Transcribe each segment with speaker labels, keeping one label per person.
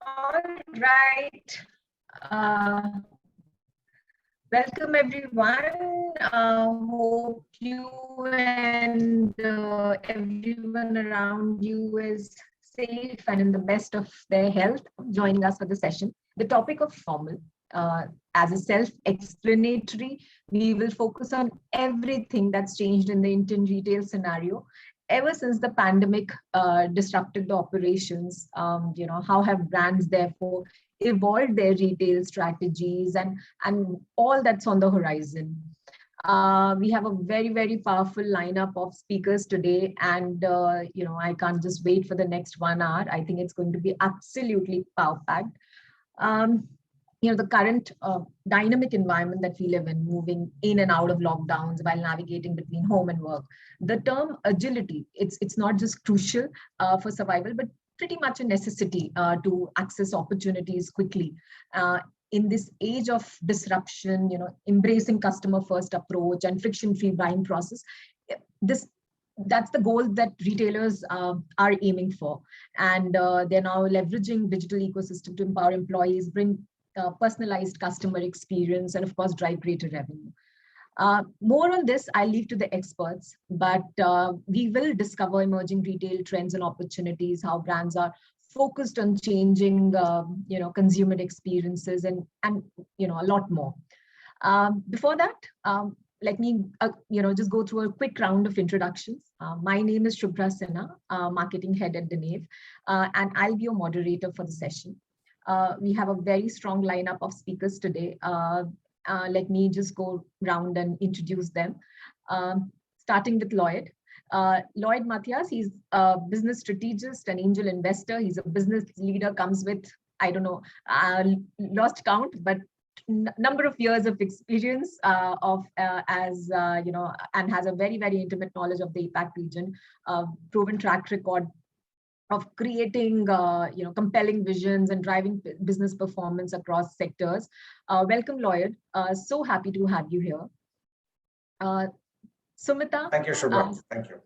Speaker 1: All right. Welcome everyone. Hope you and everyone around you is safe and in the best of their health. Joining us for the session. The topic of formal. As a self-explanatory, we will focus on everything that's changed in the Indian retail scenario ever since the pandemic disrupted the operations. How have brands therefore evolved their retail strategies and all that's on the horizon. We have a very powerful lineup of speakers today, and I can't just wait for the next 1 hour. I think it's going to be absolutely power packed. The current dynamic environment that we live in, moving in and out of lockdowns while navigating between home and work. The term agility, it's not just crucial for survival, but pretty much a necessity to access opportunities quickly. In this age of disruption, embracing customer first approach and friction-free buying process, that's the goal that retailers are aiming for. And they're now leveraging digital ecosystem to empower employees, bring personalized customer experience, and of course, drive greater revenue. More on this, I'll leave to the experts, but we will discover emerging retail trends and opportunities, how brands are focused on changing, consumer experiences and a lot more. Before that, let me, just go through a quick round of introductions. My name is Shubhra Sinha, Marketing Head at Denave, and I'll be your moderator for the session. We have a very strong lineup of speakers today. Let me just go round and introduce them. Starting with Lloyd. Lloyd Matthias, he's a business strategist and angel investor. He's a business leader, comes with, I don't know, lost count, but number of years of experience and has a very intimate knowledge of the APAC region, proven track record of creating compelling visions and driving business performance across sectors. Welcome, Lloyd. So happy to have you here. Sumita.
Speaker 2: Thank you, Shubhra. Thank you.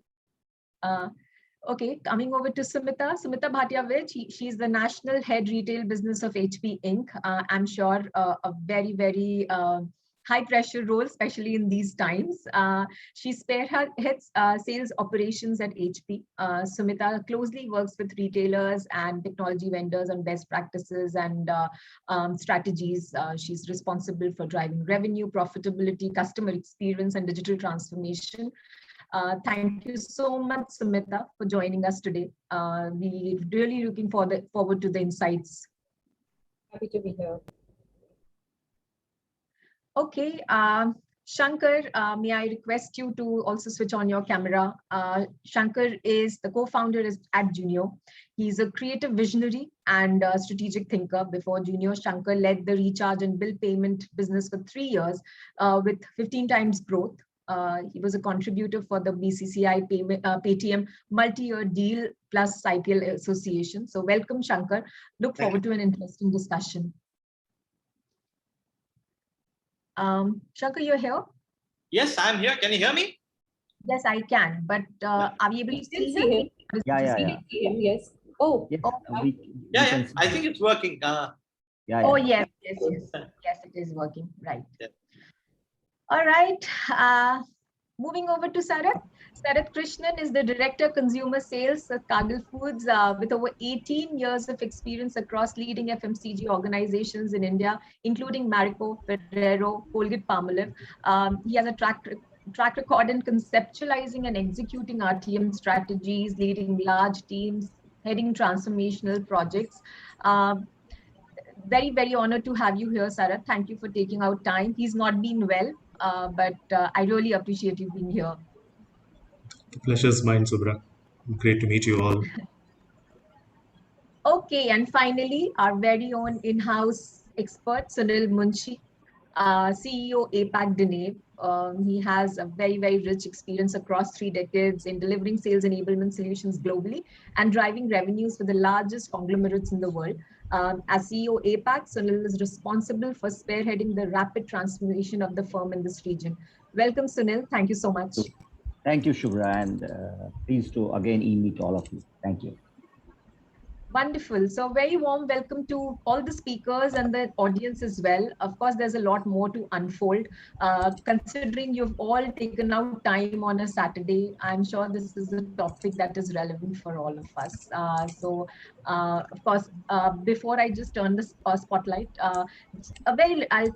Speaker 1: Okay, coming over to Sumita. Sumita Bhatia, she's the National Head Retail Business of HP Inc. I'm sure a very high pressure role, especially in these times. She spearheads sales operations at HP. Sumita closely works with retailers and technology vendors on best practices and strategies. She's responsible for driving revenue, profitability, customer experience, and digital transformation. Thank you so much, Sumita, for joining us today. We're really looking forward to the insights.
Speaker 3: Happy to be here.
Speaker 1: Okay, Shankar, may I request you to also switch on your camera? Shankar is the co-founder at Junio. He's a creative visionary and a strategic thinker. Before Junio, Shankar led the recharge and bill payment business for 3 years with 15 times growth. He was a contributor for the BCCI Paytm multi-year deal plus cycle association. So welcome, Shankar. Look forward to an interesting discussion. Shankar, you're here?
Speaker 4: Yes, I'm here. Can you hear me?
Speaker 1: Yes, I can. But are we able to see him?
Speaker 3: Yeah. Yes. Oh.
Speaker 4: Yeah. I think it's working.
Speaker 1: Oh, yes. Yes, it is working. Right. Yeah. All right. Moving over to Sarath. Sarath Krishnan is the Director Consumer Sales at Cargill Foods with over 18 years of experience across leading FMCG organizations in India, including Marico, Ferrero, Colgate-Palmolive. He has a track record in conceptualizing and executing RTM strategies, leading large teams, heading transformational projects. Very honored to have you here, Sarath. Thank you for taking out time. He's not been well, but I really appreciate you being here.
Speaker 5: The pleasure is mine, Subhra. Great to meet you all.
Speaker 1: Okay, and finally, our very own in-house expert, Sunil Munshi, CEO APAC Denave. He has a very rich experience across 3 decades in delivering sales enablement solutions globally and driving revenues for the largest conglomerates in the world. As CEO APAC, Sunil is responsible for spearheading the rapid transformation of the firm in this region. Welcome, Sunil. Thank you so much.
Speaker 6: Thank you, Shubhra, and pleased to again meet all of you. Thank you.
Speaker 1: Wonderful. So very warm welcome to all the speakers and the audience as well. Of course, there's a lot more to unfold. Considering you've all taken out time on a Saturday, I'm sure this is a topic that is relevant for all of us. Of course, before I just turn the spotlight, I'll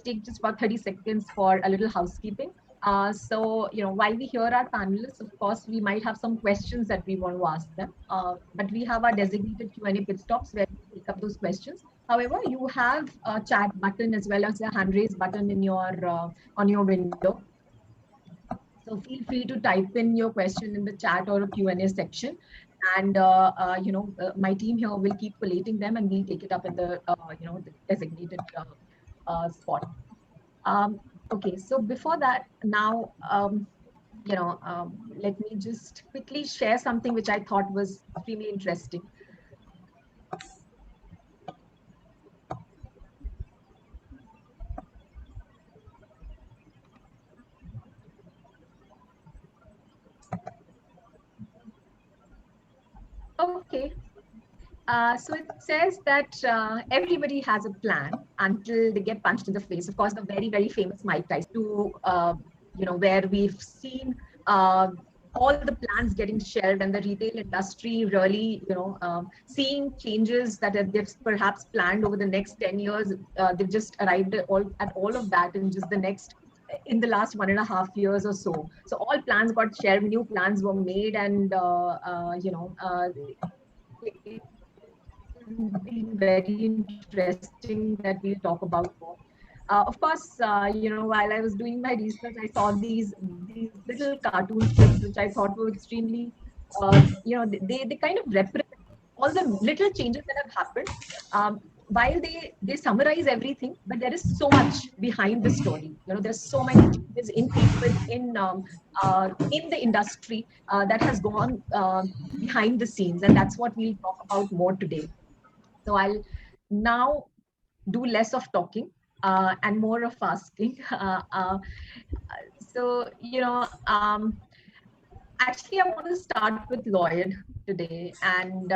Speaker 1: take just about 30 seconds for a little housekeeping. So, while we hear our panelists, of course, we might have some questions that we want to ask them. But we have our designated Q&A pit stops where we pick up those questions. However, you have a chat button as well as a hand raise button in your on your window. So feel free to type in your question in the chat or a Q&A section. And, my team here will keep collating them and we'll take it up in the, the designated spot. Okay, so before that, now, let me just quickly share something which I thought was extremely interesting. Okay. So it says that everybody has a plan until they get punched in the face. Of course, the very, very famous Mike Tyson, where we've seen all the plans getting shelved and the retail industry really, seeing changes that they've perhaps planned over the next 10 years. They've just arrived at all of that in just in the last 1.5 years or so. So all plans got shelved, new plans were made, and been very interesting that we'll talk about more. Of course, while I was doing my research, I saw these little cartoon strips, which I thought were extremely, they kind of represent all the little changes that have happened. While they summarize everything, but there is so much behind the story. There's so many changes in people in the industry that has gone behind the scenes, and that's what we'll talk about more today. So I'll now do less of talking and more of asking. Actually, I want to start with Lloyd today. And,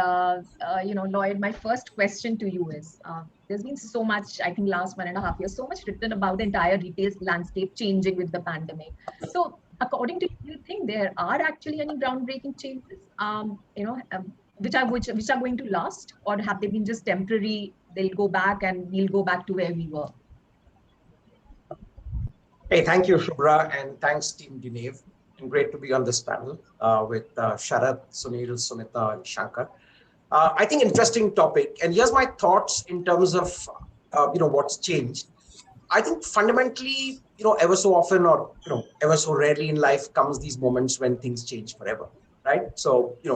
Speaker 1: Lloyd, my first question to you is, there's been so much, I think last 1.5 years, so much written about the entire retail landscape changing with the pandemic. So according to you, do you think there are actually any groundbreaking changes, which are going to last, or have they been just temporary? They'll go back and we'll go back to where we were.
Speaker 2: Hey, thank you, Shubhra, and thanks, Team Genev. And great to be on this panel with Sharath, Sunil, Sumita, and Shankar. I think interesting topic. And here's my thoughts in terms of, what's changed. I think fundamentally, ever so often or, ever so rarely in life comes these moments when things change forever, right? So, in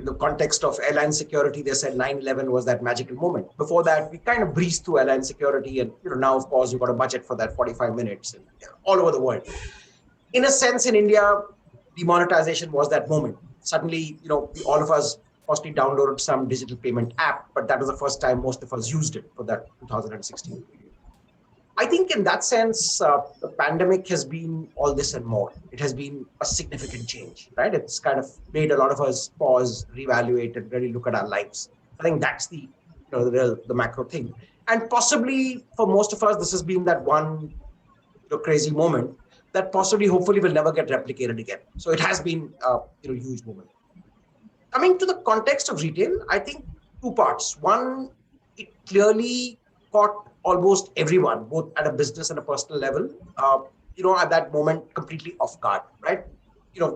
Speaker 2: the context of airline security, they said 9/11 was that magical moment. Before that, we kind of breezed through airline security. And, now, of course, you've got a budget for that 45 minutes and all over the world. In a sense, in India, demonetization was that moment. Suddenly, all of us possibly downloaded some digital payment app, but that was the first time most of us used it for that 2016 period. I think in that sense, the pandemic has been all this and more. It has been a significant change, right? It's kind of made a lot of us pause, reevaluate, and really look at our lives. I think that's the macro thing. And possibly for most of us, this has been that one crazy moment that possibly, hopefully, will never get replicated again. So it has been a huge moment. Coming to the context of retail, I think two parts. One, it clearly caught almost everyone, both at a business and a personal level, at that moment completely off guard, right?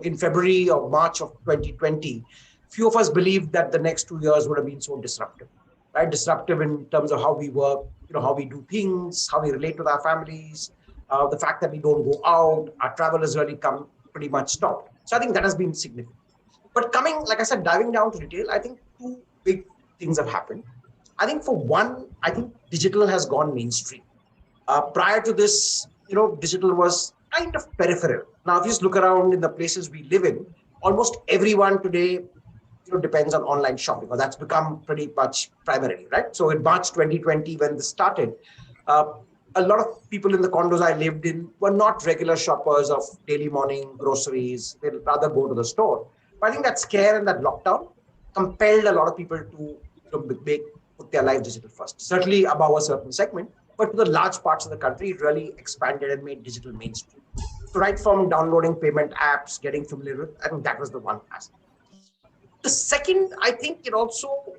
Speaker 2: In February or March of 2020, few of us believed that the next 2 years would have been so disruptive, right? Disruptive in terms of how we work, how we do things, how we relate with our families, the fact that we don't go out, our travel has really come pretty much stopped. So I think that has been significant. But like I said, diving down to retail, I think two big things have happened. I think for one, I think digital has gone mainstream. Prior to this, digital was kind of peripheral. Now, if you just look around in the places we live in, almost everyone today, depends on online shopping, or that's become pretty much primarily, right? So in March 2020, when this started, a lot of people in the condos I lived in were not regular shoppers of daily morning groceries. They'd rather go to the store. But I think that scare and that lockdown compelled a lot of people to put their life digital first. Certainly above a certain segment, but to the large parts of the country, it really expanded and made digital mainstream. So right from downloading payment apps, getting familiar with, I think that was the one aspect. The second, I think it also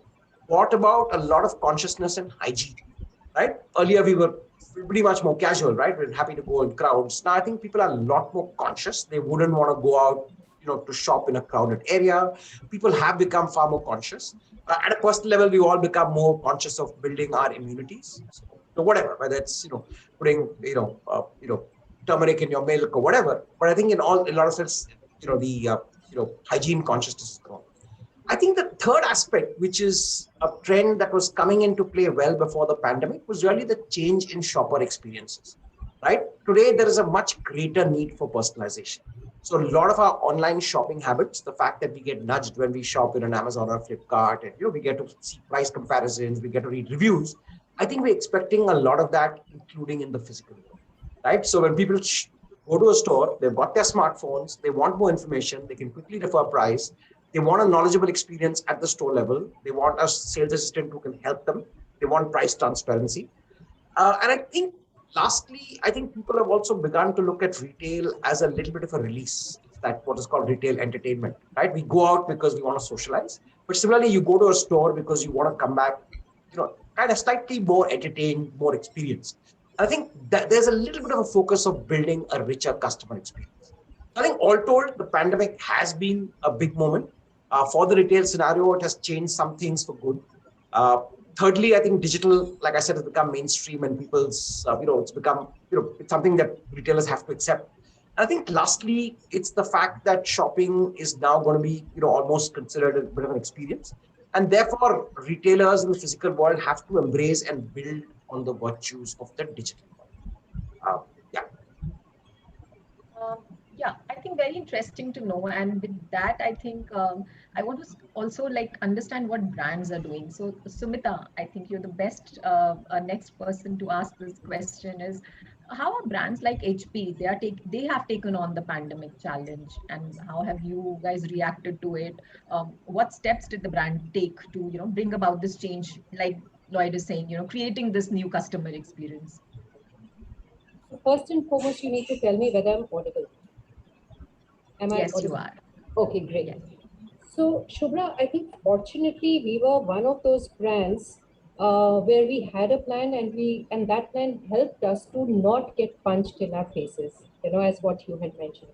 Speaker 2: brought about a lot of consciousness and hygiene, right? Earlier we were pretty much more casual, right? We're happy to go in crowds. Now I think people are a lot more conscious. They wouldn't want to go out, to shop in a crowded area. People have become far more conscious. At a personal level, we all become more conscious of building our immunities. So whatever, whether it's putting turmeric in your milk or whatever. But I think in a lot of sense, the hygiene consciousness is growing. I think the third aspect, which is a trend that was coming into play well before the pandemic, was really the change in shopper experiences, right? Today, there is a much greater need for personalization. So a lot of our online shopping habits, the fact that we get nudged when we shop in an Amazon or Flipkart, and we get to see price comparisons, we get to read reviews. I think we're expecting a lot of that, including in the physical world, right? So when people go to a store, they've got their smartphones, they want more information, they can quickly refer price. They want a knowledgeable experience at the store level. They want a sales assistant who can help them. They want price transparency. And I think, lastly, I think people have also begun to look at retail as a little bit of a release. It's that what is called retail entertainment, right? We go out because we want to socialize. But similarly, you go to a store because you want to come back, kind of slightly more entertained, more experienced. I think that there's a little bit of a focus of building a richer customer experience. I think all told, the pandemic has been a big moment. For the retail scenario, it has changed some things for good. Thirdly, I think digital, like I said, has become mainstream and people's, it's become, it's something that retailers have to accept. I think lastly, it's the fact that shopping is now going to be, almost considered a bit of an experience. And therefore, retailers in the physical world have to embrace and build on the virtues of the digital world.
Speaker 1: Yeah, I think very interesting to know. And with that, I think I want to also understand what brands are doing. So Sumita, I think you're the best next person to ask this question is, how are brands like HP, they have taken on the pandemic challenge, and how have you guys reacted to it? What steps did the brand take to, bring about this change, like Lloyd is saying, creating this new customer experience?
Speaker 3: So first and foremost, you need to tell me whether I'm audible.
Speaker 1: Yes, you are.
Speaker 3: Okay, great.
Speaker 1: Yes.
Speaker 3: So Shubhra, I think fortunately we were one of those brands where we had a plan, and that plan helped us to not get punched in our faces, as what you had mentioned.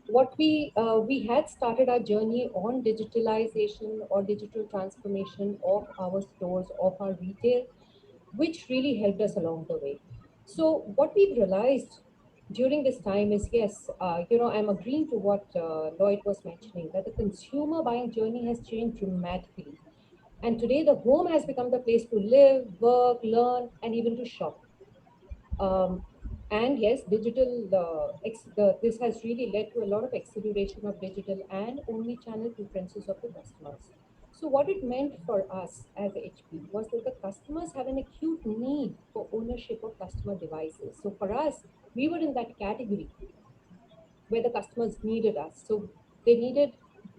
Speaker 3: What we had started our journey on digitalization or digital transformation of our stores, of our retail, which really helped us along the way. So what we've realized during this time is, yes, I'm agreeing to what Lloyd was mentioning, that the consumer buying journey has changed dramatically. And today the home has become the place to live, work, learn, and even to shop. And yes, digital, this has really led to a lot of acceleration of digital and omni-channel preferences of the customers. So what it meant for us as HP was that the customers have an acute need for ownership of customer devices. So for us, we were in that category where the customers needed us. So they needed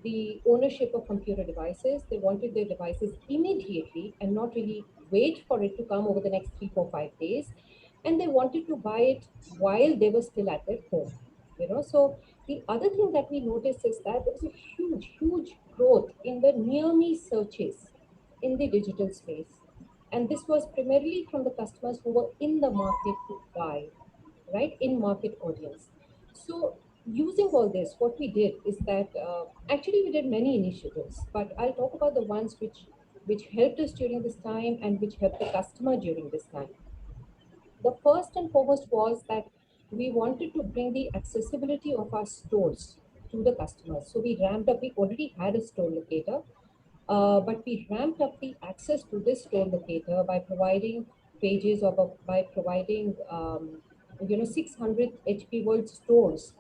Speaker 3: the ownership of computer devices. They wanted their devices immediately and not really wait for it to come over the next 3, 4, 5 days. And they wanted to buy it while they were still at their home. So the other thing that we noticed is that there was a huge growth in the near me searches in the digital space. And this was primarily from the customers who were in the market to buy, right? In market audience. So using all this, what we did is that actually we did many initiatives, but I'll talk about the ones which helped us during this time and which helped the customer during this time. The first and foremost was that we wanted to bring the accessibility of our stores to the customers. So we ramped up, we already had a store locator, but we ramped up the access to this store locator by providing pages or by providing 600 HP World stores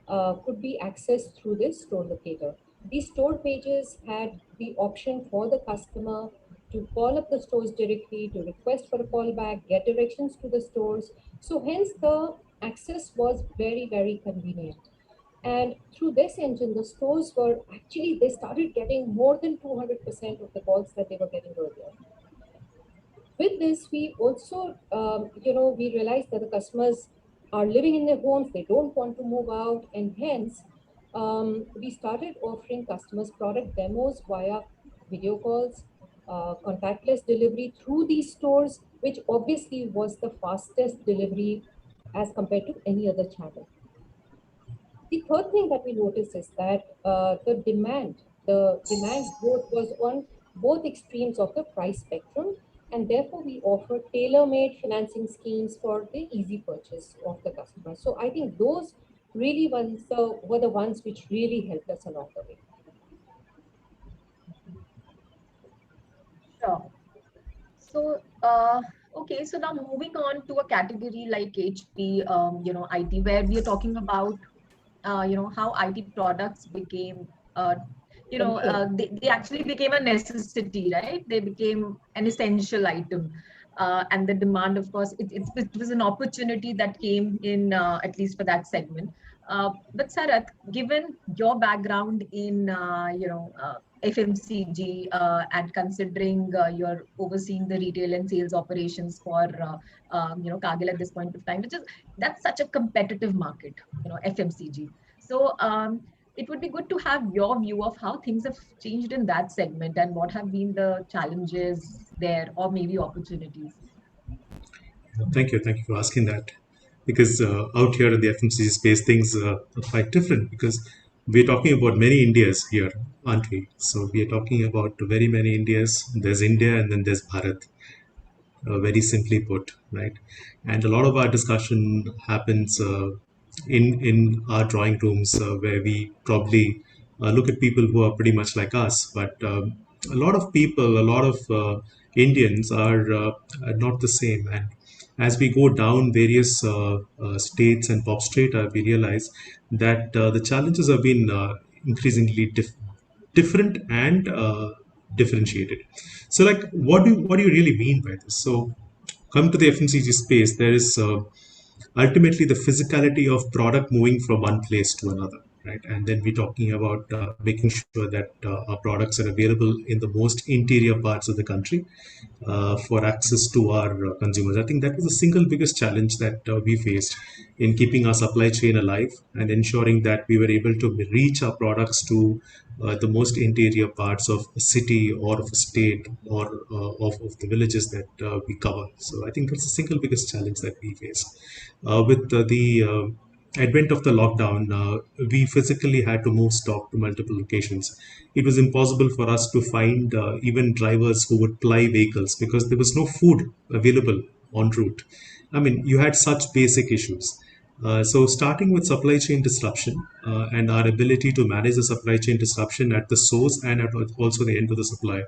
Speaker 3: could be accessed through this store locator. These store pages had the option for the customer to call up the stores directly, to request for a call back, get directions to the stores. So hence the access was very, very convenient. And through this engine, the stores were actually, they started getting more than 200% of the calls that they were getting earlier. With this, we also, we realized that the customers are living in their homes, they don't want to move out, and hence, we started offering customers product demos via video calls, contactless delivery through these stores, which obviously was the fastest delivery as compared to any other channel. The third thing that we noticed is that the demand growth was on both extremes of the price spectrum, and therefore we offer tailor-made financing schemes for the easy purchase of the customer. So I think those really were the ones which really helped us along the way.
Speaker 1: Sure. So, okay, so now moving on to a category like HP, IT, where we are talking about, how IT products became, they actually became a necessity, right? They became an essential item. And the demand, of course, it was an opportunity that came in, at least for that segment. But Sarath, given your background in, FMCG, and considering you're overseeing the retail and sales operations for, Cargill at this point of time, that's such a competitive market, FMCG. So it would be good to have your view of how things have changed in that segment and what have been the challenges there, or maybe opportunities.
Speaker 5: Thank you for asking that. Because out here in the FMCG space, things are quite different, because we're talking about many Indias here, aren't we? So we are talking about very many Indias. There's India and then there's Bharat, very simply put, right? And a lot of our discussion happens in our drawing rooms, where we probably look at people who are pretty much like us, but a lot of people, a lot of Indians are not the same. And as we go down various states and pop strata, we realize that the challenges have been increasingly different and differentiated. So, like, what do you really mean by this? So, come to the FMCG space, there is ultimately the physicality of product moving from one place to another, right? And then we're talking about making sure that our products are available in the most interior parts of the country for access to our consumers. I think that was the single biggest challenge that we faced in keeping our supply chain alive and ensuring that we were able to reach our products to the most interior parts of a city or of a state or of the villages that we cover. So I think that's the single biggest challenge that we face. With the advent of the lockdown, we physically had to move stock to multiple locations. It was impossible for us to find even drivers who would ply vehicles because there was no food available en route. I mean, you had such basic issues. So starting with supply chain disruption and our ability to manage the supply chain disruption at the source and at also the end of the supply,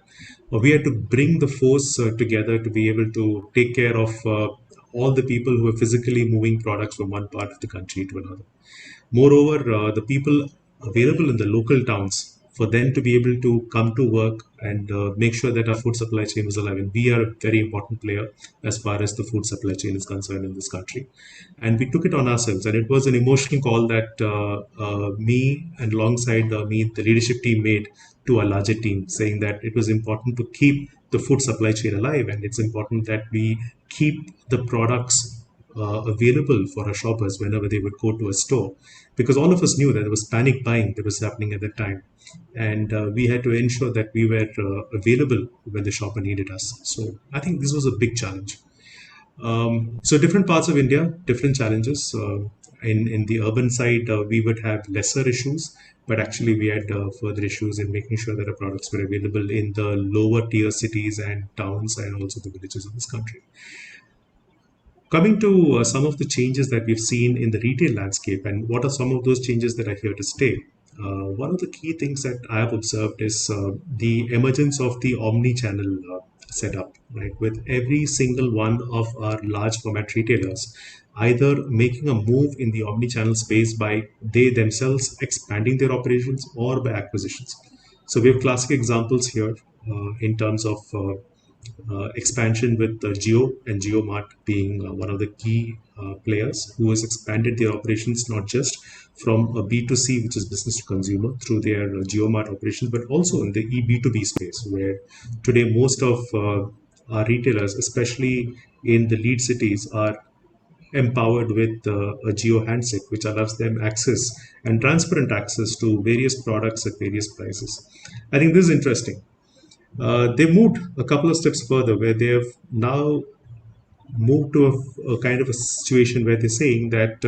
Speaker 5: we had to bring the force together to be able to take care of all the people who are physically moving products from one part of the country to another. Moreover, the people available in the local towns, for them to be able to come to work and make sure that our food supply chain was alive. And we are a very important player as far as the food supply chain is concerned in this country. And we took it on ourselves. And it was an emotional call that me and alongside me, the leadership team made to a larger team, saying that it was important to keep the food supply chain alive. And it's important that we keep the products available for our shoppers whenever they would go to a store, because all of us knew that there was panic buying that was happening at that time, and we had to ensure that we were available when the shopper needed us. So I think this was a big challenge. So different parts of India, different challenges. In the urban side, we would have lesser issues, but actually we had further issues in making sure that our products were available in the lower tier cities and towns and also the villages of this country. Coming to some of the changes that we've seen in the retail landscape, and what are some of those changes that are here to stay? One of the key things that I have observed is the emergence of the omni-channel setup, right? With every single one of our large format retailers either making a move in the omni-channel space by they themselves expanding their operations or by acquisitions. So we have classic examples here in terms of expansion with Jio and JioMart being one of the key players who has expanded their operations not just from a B2C, which is business to consumer, through their JioMart operations, but also in the eB2B space, where today most of our retailers, especially in the lead cities, are empowered with a Geo handset, which allows them access and transparent access to various products at various prices. I think this is interesting. They moved a couple of steps further where they have now moved to a kind of a situation where they're saying that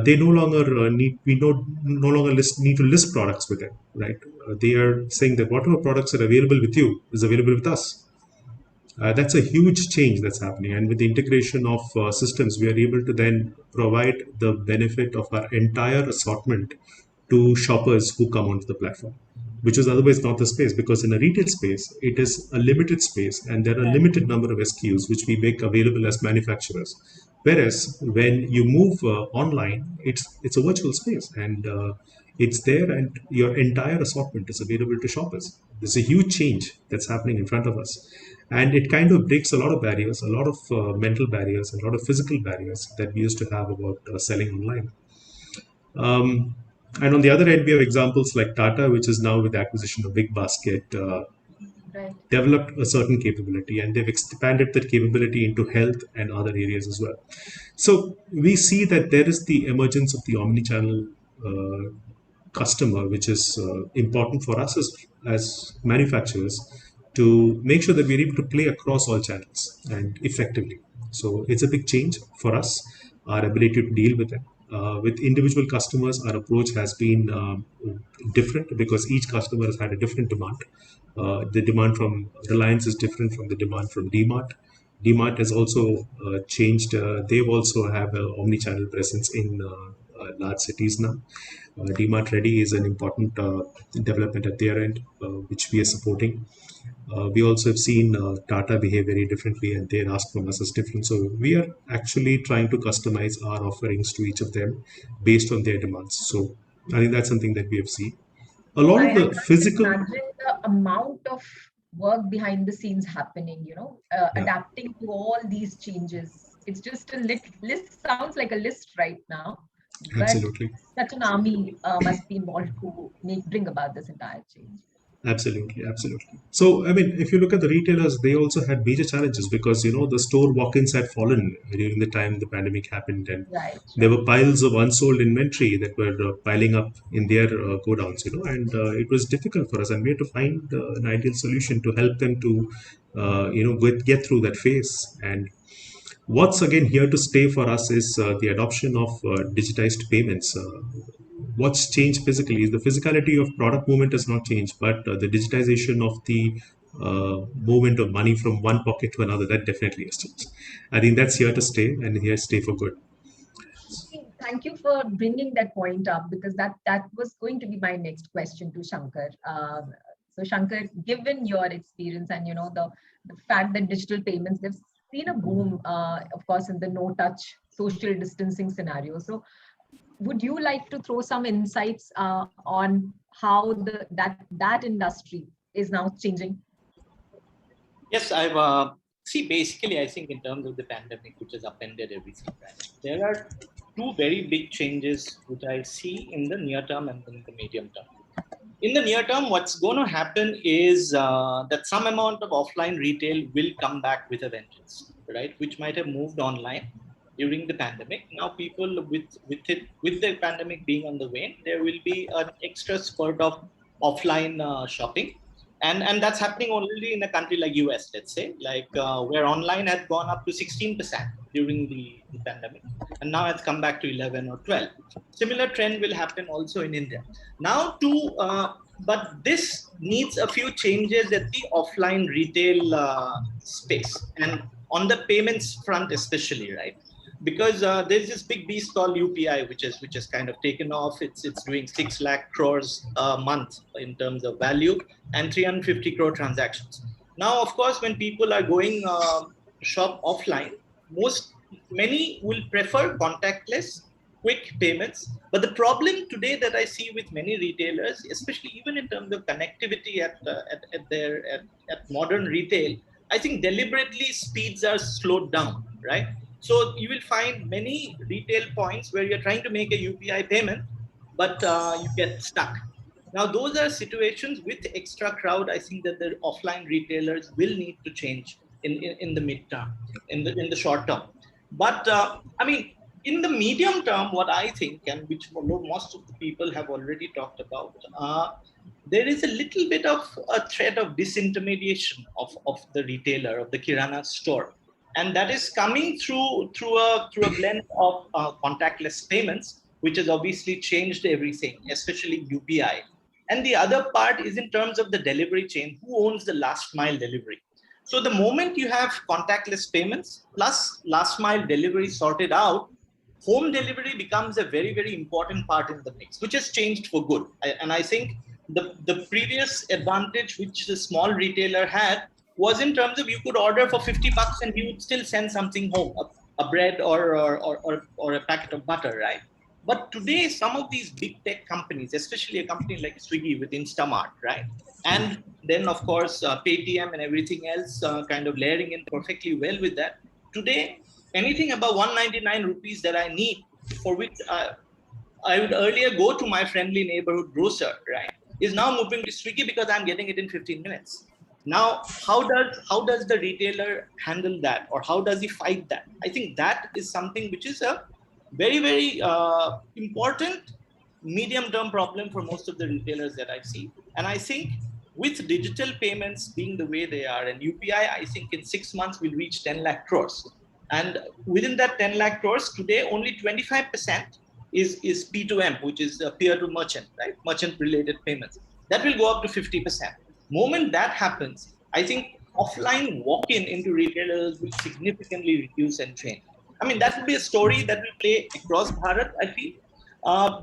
Speaker 5: they no longer no longer need to list products with them, right? They are saying that whatever products are available with you is available with us. That's a huge change that's happening. And with the integration of systems, we are able to then provide the benefit of our entire assortment to shoppers who come onto the platform, which is otherwise not the space, because in a retail space, it is a limited space and there are a limited number of SKUs which we make available as manufacturers. Whereas when you move online, it's a virtual space and it's there and your entire assortment is available to shoppers. There's a huge change that's happening in front of us. And it kind of breaks a lot of barriers, a lot of mental barriers, a lot of physical barriers that we used to have about selling online. And on the other end, we have examples like Tata, which is now with the acquisition of Big Basket,
Speaker 1: Right.
Speaker 5: developed a certain capability and they've expanded that capability into health and other areas as well. So we see that there is the emergence of the omnichannel customer, which is important for us as manufacturers to make sure that we're able to play across all channels and effectively. So it's a big change for us, our ability to deal with them. With individual customers, our approach has been different because each customer has had a different demand. The demand from Reliance is different from the demand from DMart. DMart has also changed. They've also have an omni-channel presence in large cities now. DMart Ready is an important development at their end, which we are supporting. We also have seen Tata behave very differently and their ask from us is different. So we are actually trying to customize our offerings to each of them based on their demands. So I think that's something that we have seen. A lot of the
Speaker 1: can't
Speaker 5: physical...
Speaker 1: imagine the amount of work behind the scenes happening, adapting to all these changes. It's just a list, sounds like a list right now.
Speaker 5: Absolutely.
Speaker 1: But such an army must be involved to bring about this entire change.
Speaker 5: Absolutely. So, I mean, if you look at the retailers, they also had major challenges because, the store walk-ins had fallen during the time the pandemic happened. And there were piles of unsold inventory that were piling up in their godowns, and it was difficult for us. And we had to find an ideal solution to help them to, get through that phase. And what's again here to stay for us is the adoption of digitized payments. What's changed physically is the physicality of product movement has not changed, but the digitization of the movement of money from one pocket to another, that definitely has changed. I think that's here to stay and here to stay for good.
Speaker 1: Thank you for bringing that point up because that was going to be my next question to Shankar. So Shankar, given your experience and the fact that digital payments, they've seen a boom, of course, in the no-touch social distancing scenario. So would you like to throw some insights on how that industry is now changing?
Speaker 4: Yes, basically, I think in terms of the pandemic, which has upended everything, right? There are two very big changes which I see in the near term and in the medium term. In the near term, what's going to happen is that some amount of offline retail will come back with a vengeance, right? Which might have moved online during the pandemic. Now people with the pandemic being on the wane, there will be an extra spurt of offline shopping. And that's happening only in a country like US, let's say, like where online had gone up to 16% during the pandemic. And now it's come back to 11 or 12. Similar trend will happen also in India. Now but this needs a few changes at the offline retail space and on the payments front especially, right? Because there's this big beast called UPI, which is kind of taken off. It's doing 6 lakh crores a month in terms of value and 350 crore transactions. Now, of course, when people are going shop offline, many will prefer contactless quick payments. But the problem today that I see with many retailers, especially even in terms of connectivity at modern retail, I think deliberately speeds are slowed down, right? So you will find many retail points where you're trying to make a UPI payment, but you get stuck. Now, those are situations with extra crowd. I think that the offline retailers will need to change in the midterm, in the short term. But I mean, in the medium term, what I think, and which most of the people have already talked about, there is a little bit of a threat of disintermediation of the retailer, of the Kirana store. And that is coming through a blend of contactless payments, which has obviously changed everything, especially UPI. And the other part is in terms of the delivery chain, who owns the last mile delivery. So the moment you have contactless payments plus last mile delivery sorted out, home delivery becomes a very, very important part in the mix, which has changed for good. And I think the previous advantage which the small retailer had was in terms of you could order for $50 and you would still send something home, a bread or a packet of butter, right? But today, some of these big tech companies, especially a company like Swiggy with Instamart, right? And then, of course, Paytm and everything else kind of layering in perfectly well with that. Today, anything above 199 rupees that I need, for which I would earlier go to my friendly neighborhood grocer, right, is now moving to Swiggy because I'm getting it in 15 minutes. Now, how does the retailer handle that, or how does he fight that? I think that is something which is a very, very important medium-term problem for most of the retailers that I see. And I think with digital payments being the way they are, and UPI, I think in 6 months we'll reach 10 lakh crores. And within that 10 lakh crores, today only 25% is P2M, which is peer to merchant, right? Merchant related payments. That will go up to 50%. Moment that happens, I think offline walk-in into retailers will significantly reduce and change. I mean, that will be a story that will play across Bharat, I feel.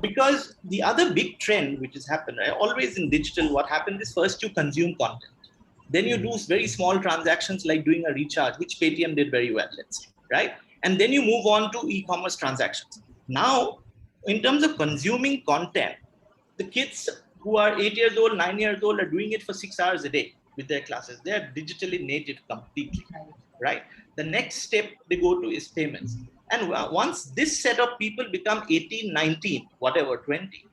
Speaker 4: Because the other big trend which has happened, right, always in digital, what happens is first you consume content. Then you do very small transactions like doing a recharge, which Paytm did very well, let's say, right? And then you move on to e-commerce transactions. Now, in terms of consuming content, the kids who are 8 years old, 9 years old are doing it for 6 hours a day with their classes. They are digitally native completely, right? The next step they go to is payments. And once this set of people become 18, 19, whatever, 20,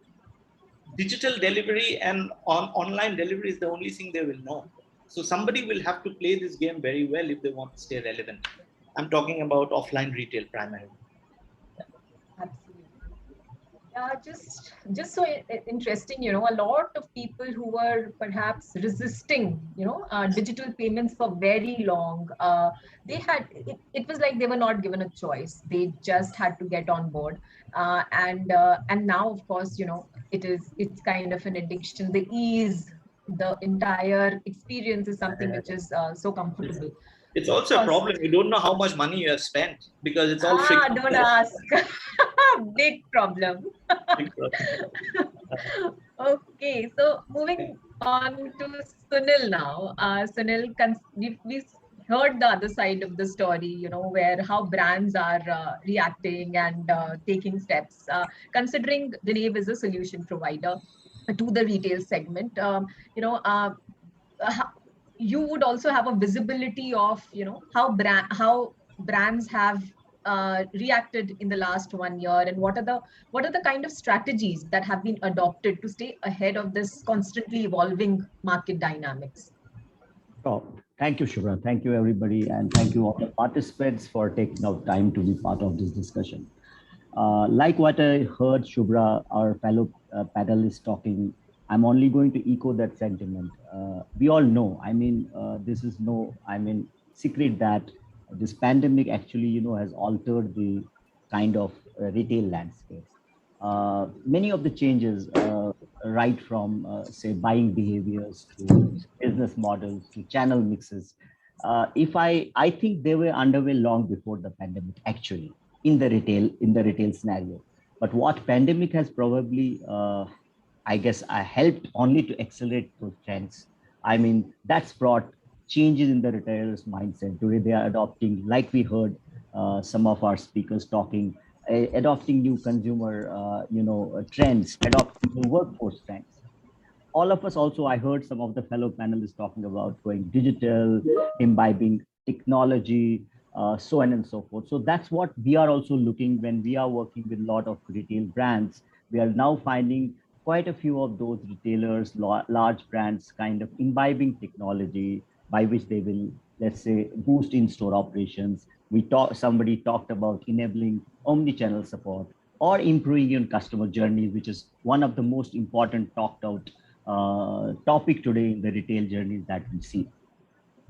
Speaker 4: digital delivery and online delivery is the only thing they will know. So somebody will have to play this game very well if they want to stay relevant. I'm talking about offline retail primarily.
Speaker 1: Absolutely. Just so interesting, you know, a lot of people who were perhaps resisting, you know, digital payments for very long, it was like they were not given a choice. They just had to get on board. And now, of course, you know, it's kind of an addiction. The ease, the entire experience is something which is so comfortable.
Speaker 4: It's also a problem. You don't know how much money you have spent because it's all fixed.
Speaker 1: Don't ask. Big problem. Okay, so moving on to Sunil now. Sunil, we've heard the other side of the story, you know, where how brands are reacting and taking steps. Considering Dinev is a solution provider to the retail segment, you know, you would also have a visibility of, you know, how brands have reacted in the last 1 year, and what are the kind of strategies that have been adopted to stay ahead of this constantly evolving market dynamics?
Speaker 6: Oh, thank you, Shubhra. Thank you, everybody. And thank you all the participants for taking out time to be part of this discussion. Like what I heard Shubhra, our fellow panelists talking, I'm only going to echo that sentiment. We all know, I mean, this is secret that this pandemic actually, you know, has altered the kind of retail landscape. Many of the changes, right from, say, buying behaviors to business models to channel mixes, I think they were underway long before the pandemic, actually, in the retail scenario. But what pandemic has probably, I guess, helped only to accelerate those trends. I mean, that's brought changes in the retailers' mindset. Today, they are adopting, like we heard some of our speakers talking, adopting new consumer, trends, adopting new workforce trends. All of us also, I heard some of the fellow panelists talking about going digital, imbibing technology, so on and so forth. So that's what we are also looking when we are working with a lot of retail brands. We are now finding quite a few of those retailers, large brands, kind of imbibing technology by which they will, let's say, boost in-store operations. Somebody talked about enabling omni-channel support or improving your customer journey, which is one of the most important talked out topic today in the retail journeys that we see.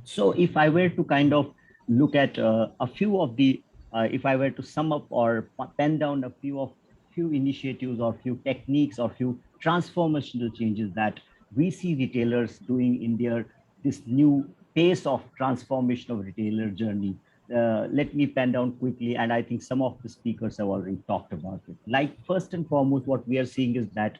Speaker 6: So if I were to kind of look at a few of the, if I were to sum up or pen down a few initiatives or few techniques or few transformational changes that we see retailers doing in their this new pace of transformation of retailer journey. Let me pen down quickly, and I think some of the speakers have already talked about it. Like first and foremost, what we are seeing is that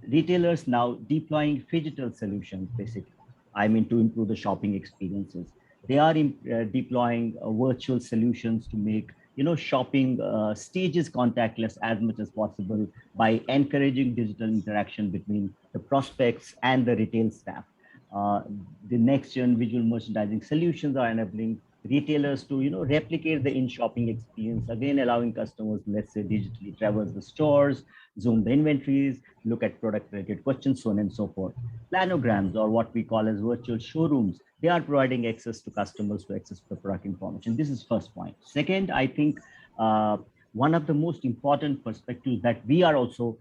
Speaker 6: retailers now deploying phygital solutions, basically. I mean, to improve the shopping experiences. They are deploying virtual solutions to make shopping stages contactless as much as possible by encouraging digital interaction between the prospects and the retail staff. The next gen visual merchandising solutions are enabling retailers to replicate the in-shopping experience, again allowing customers, let's say, digitally traverse the stores, zoom the inventories, look at product related questions, so on and so forth. Planograms, or what we call as virtual showrooms, they are providing access to customers to access the product information. This is first point. Second, I think one of the most important perspectives that we are also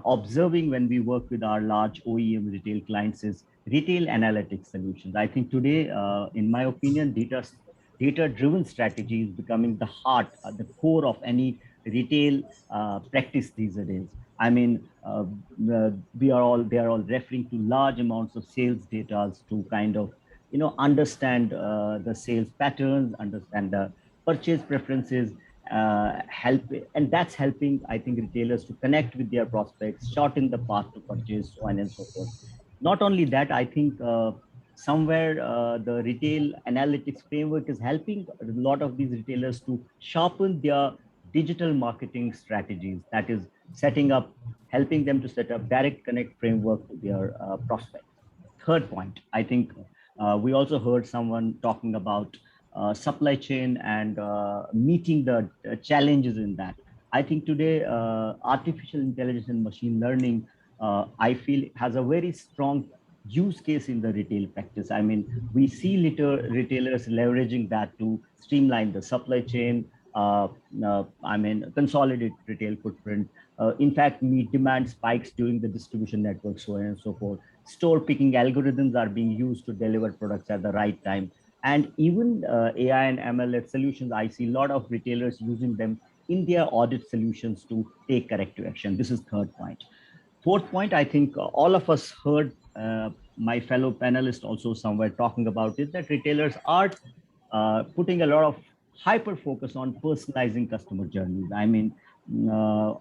Speaker 6: observing when we work with our large OEM retail clients is retail analytics solutions. I think today, in my opinion, data-driven strategy is becoming the heart, the core of any retail practice these days. I mean, they are all referring to large amounts of sales data to kind of, understand the sales patterns, understand the purchase preferences, and that's helping, I think, retailers to connect with their prospects, shorten the path to purchase, so on and so forth. Not only that, I think somewhere the retail analytics framework is helping a lot of these retailers to sharpen their digital marketing strategies. That is helping them to set up direct connect framework to their prospects. Third point, I think we also heard someone talking about supply chain and meeting the challenges in that. I think today, artificial intelligence and machine learning, I feel, has a very strong use case in the retail practice. I mean, we see retailers leveraging that to streamline the supply chain, consolidate retail footprint. In fact, meet demand spikes during the distribution network, so on and so forth. Store picking algorithms are being used to deliver products at the right time. And even AI and ML solutions, I see a lot of retailers using them in their audit solutions to take corrective action. This is third point. Fourth point, I think all of us heard my fellow panelists also somewhere talking about it, that retailers are putting a lot of hyper focus on personalizing customer journeys. I mean,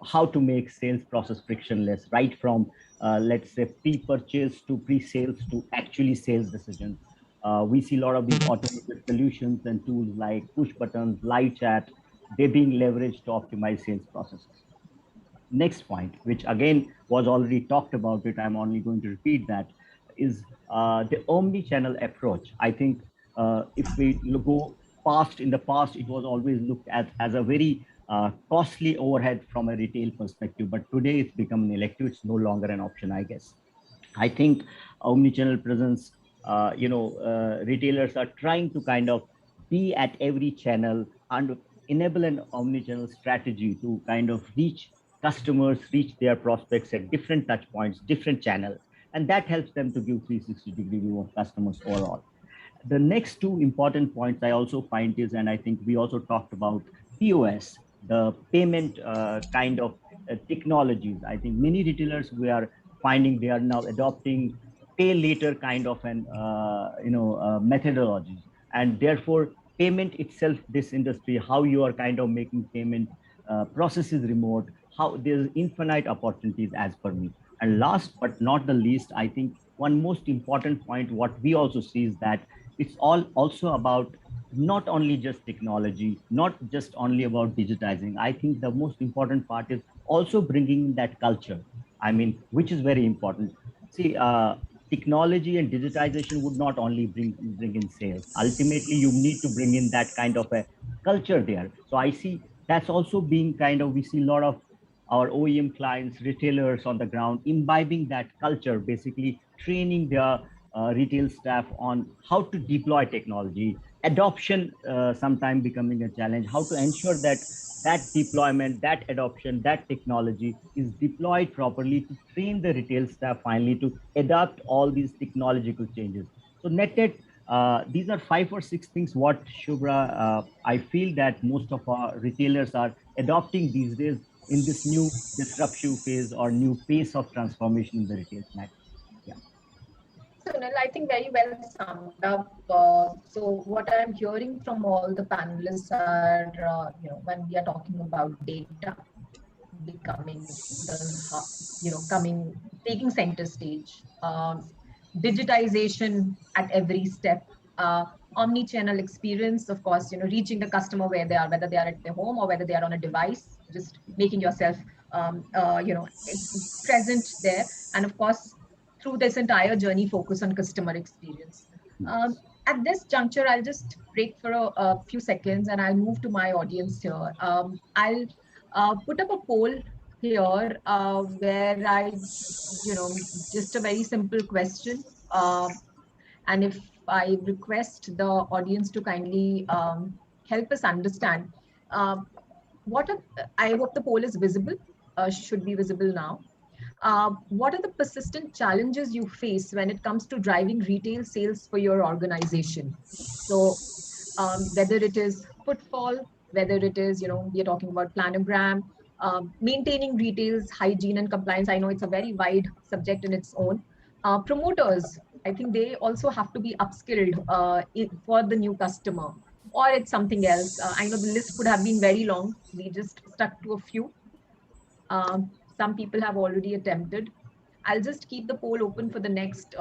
Speaker 6: how to make sales process frictionless, right from, let's say, pre-purchase to pre-sales to actually sales decisions. We see a lot of these automated solutions and tools like push buttons, live chat, they're being leveraged to optimize sales processes. Next point, which again was already talked about it, I'm only going to repeat that, is the omni-channel approach. I think if we go past, in the past, it was always looked at as a very costly overhead from a retail perspective, but today it's become an elective, it's no longer an option, I guess. I think omni-channel presence, retailers are trying to kind of be at every channel and enable an omni-channel strategy to kind of reach customers, reach their prospects at different touch points, different channels, and that helps them to give 360-degree view of customers overall. The next two important points I also find is, and I think we also talked about POS, the payment kind of technologies. I think many retailers, we are finding they are now adopting pay later kind of an methodology, and therefore payment itself, this industry, how you are kind of making payment processes remote, how there's infinite opportunities as per me. And last but not the least, I think one most important point, what we also see is that it's all also about not only just technology, not just only about digitizing. I think the most important part is also bringing that culture. I mean, which is very important. See, technology and digitization would not only bring in sales. Ultimately, you need to bring in that kind of a culture there. So I see that's also being kind of, we see a lot of our OEM clients, retailers on the ground, imbibing that culture, basically training their retail staff on how to deploy technology, adoption sometime becoming a challenge, how to ensure that that deployment, that adoption, that technology is deployed properly to train the retail staff finally to adapt all these technological changes. So netted, these are 5 or 6 things what Shubhra, I feel that most of our retailers are adopting these days in this new disruptive phase or new pace of transformation in the retail network. Yeah.
Speaker 1: Sunil, I think very well summed up. So what I'm hearing from all the panelists are, when we are talking about data becoming taking center stage, digitization at every step, omni-channel experience, of course, reaching the customer where they are, whether they are at their home or whether they are on a device, just making yourself, present there. And of course, through this entire journey, focus on customer experience. At this juncture, I'll just break for a few seconds and I'll move to my audience here. I'll put up a poll here where just a very simple question. And if I request the audience to kindly help us understand, I hope the poll is visible, should be visible now. What are the persistent challenges you face when it comes to driving retail sales for your organization? So whether it is footfall, whether it is, we are talking about planogram, maintaining retail's hygiene and compliance. I know it's a very wide subject in its own. Promoters, I think they also have to be upskilled for the new customer, or it's something else. I know the list could have been very long. We just stuck to a few. Some people have already attempted. I'll just keep the poll open for the next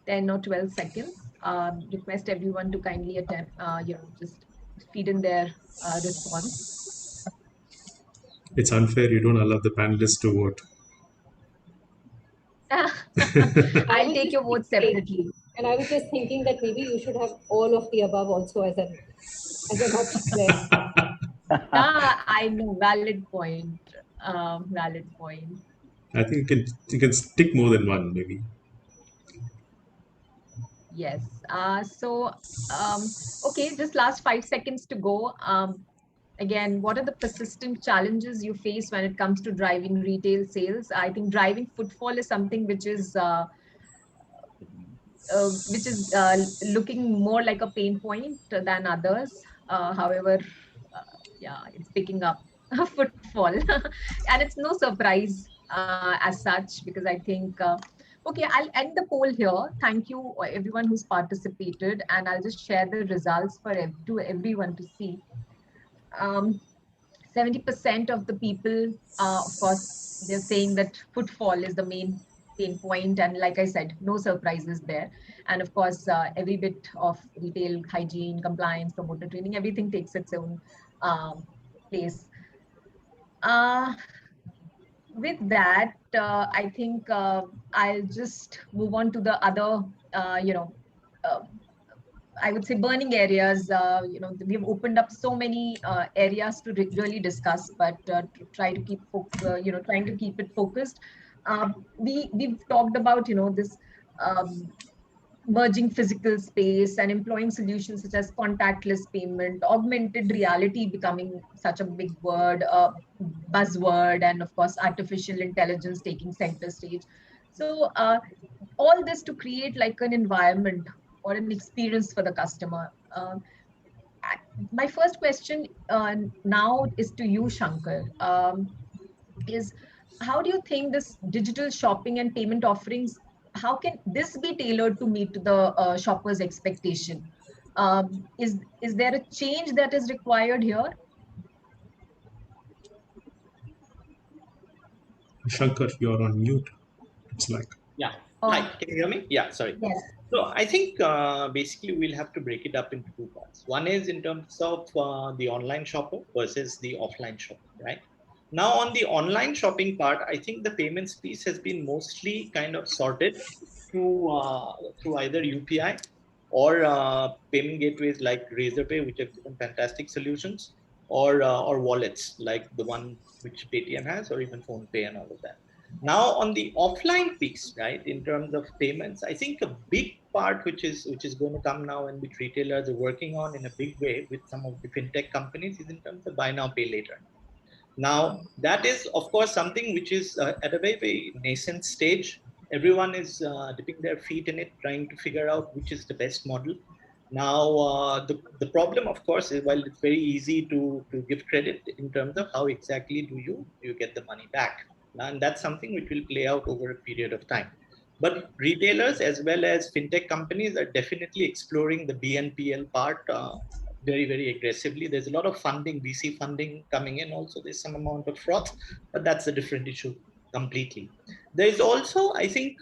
Speaker 1: 10 or 12 seconds. Request everyone to kindly attempt, just feed in their response.
Speaker 5: It's unfair. You don't allow the panelists to vote.
Speaker 1: I'll take your vote separately.
Speaker 3: And I was just thinking that maybe you should have all of the above also as an option there.
Speaker 1: I know, valid point. Valid point.
Speaker 5: I think you can stick more than one, maybe.
Speaker 1: Yes. Okay, just last 5 seconds to go. Again, what are the persistent challenges you face when it comes to driving retail sales? I think driving footfall is something which is looking more like a pain point than others. However, yeah, it's picking up footfall, and it's no surprise as such, because I think. Okay, I'll end the poll here. Thank you everyone who's participated, and I'll just share the results to everyone to see. 70% of the people, of course, they're saying that footfall is the main pain point, and like I said, no surprises there. And of course, every bit of retail hygiene, compliance, promoter training, everything takes its own place. With that, I think I'll just move on to the other, I would say burning areas. We've opened up so many areas to really discuss, but trying to keep it focused. We've talked about this merging physical space and employing solutions such as contactless payment, augmented reality becoming such a big word, buzzword, and of course artificial intelligence taking center stage. So all this to create like an environment or an experience for the customer. My first question now is to you, Shankar. Is how do you think this digital shopping and payment offerings, how can this be tailored to meet the shopper's expectation? Is there a change that is required here?
Speaker 5: Shankar, you're on mute. It's like.
Speaker 4: Yeah. Hi, can you hear me? Yeah, sorry.
Speaker 1: Yes.
Speaker 4: So I think basically we'll have to break it up into two parts. One is in terms of the online shopper versus the offline shopper, right? Now on the online shopping part, I think the payments piece has been mostly kind of sorted through either UPI or payment gateways like Razorpay, which have given fantastic solutions, or wallets like the one which Paytm has, or even PhonePe and all of that. Now on the offline piece, right, in terms of payments, I think a big part which is going to come now and which retailers are working on in a big way with some of the fintech companies is in terms of buy now, pay later. Now, that is, of course, something which is at a very, very nascent stage. Everyone is dipping their feet in it, trying to figure out which is the best model. Now, the problem, of course, is while it's very easy to give credit in terms of how exactly do you get the money back. And that's something which will play out over a period of time. But retailers as well as fintech companies are definitely exploring the BNPL part very, very aggressively. There's a lot of funding, VC funding coming in. Also, there's some amount of froth, but that's a different issue completely. There is also, I think,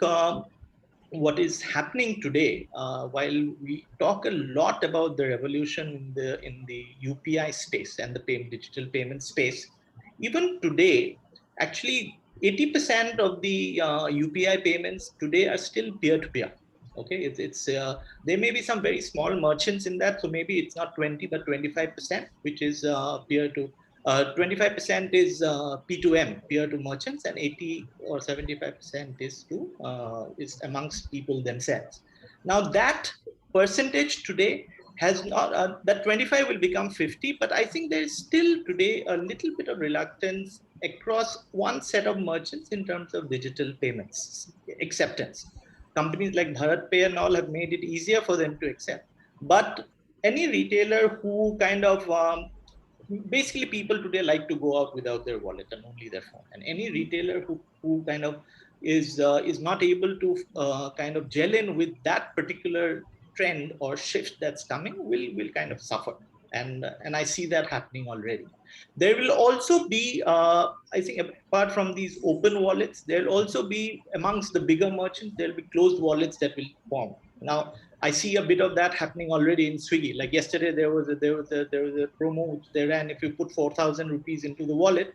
Speaker 4: what is happening today. While we talk a lot about the revolution in the UPI space and the digital payment space, even today, actually, 80% of the UPI payments today are still peer-to-peer. Okay, it's there may be some very small merchants in that, so maybe it's not 20 but 25%, which is peer to 25% is P2M, peer to merchants, and 80 or 75% is amongst people themselves. Now that percentage today has not that 25 will become 50, but I think there is still today a little bit of reluctance across one set of merchants in terms of digital payments acceptance. Companies like BharatPay and all have made it easier for them to accept. But any retailer who kind of basically people today like to go out without their wallet and only their phone. And any retailer who kind of is not able to kind of gel in with that particular trend or shift that's coming will kind of suffer. And I see that happening already. There will also be, I think, apart from these open wallets, there'll also be amongst the bigger merchants, there'll be closed wallets that will form. Now, I see a bit of that happening already in Swiggy. Like yesterday, there was a promo which they ran. If you put 4,000 rupees into the wallet,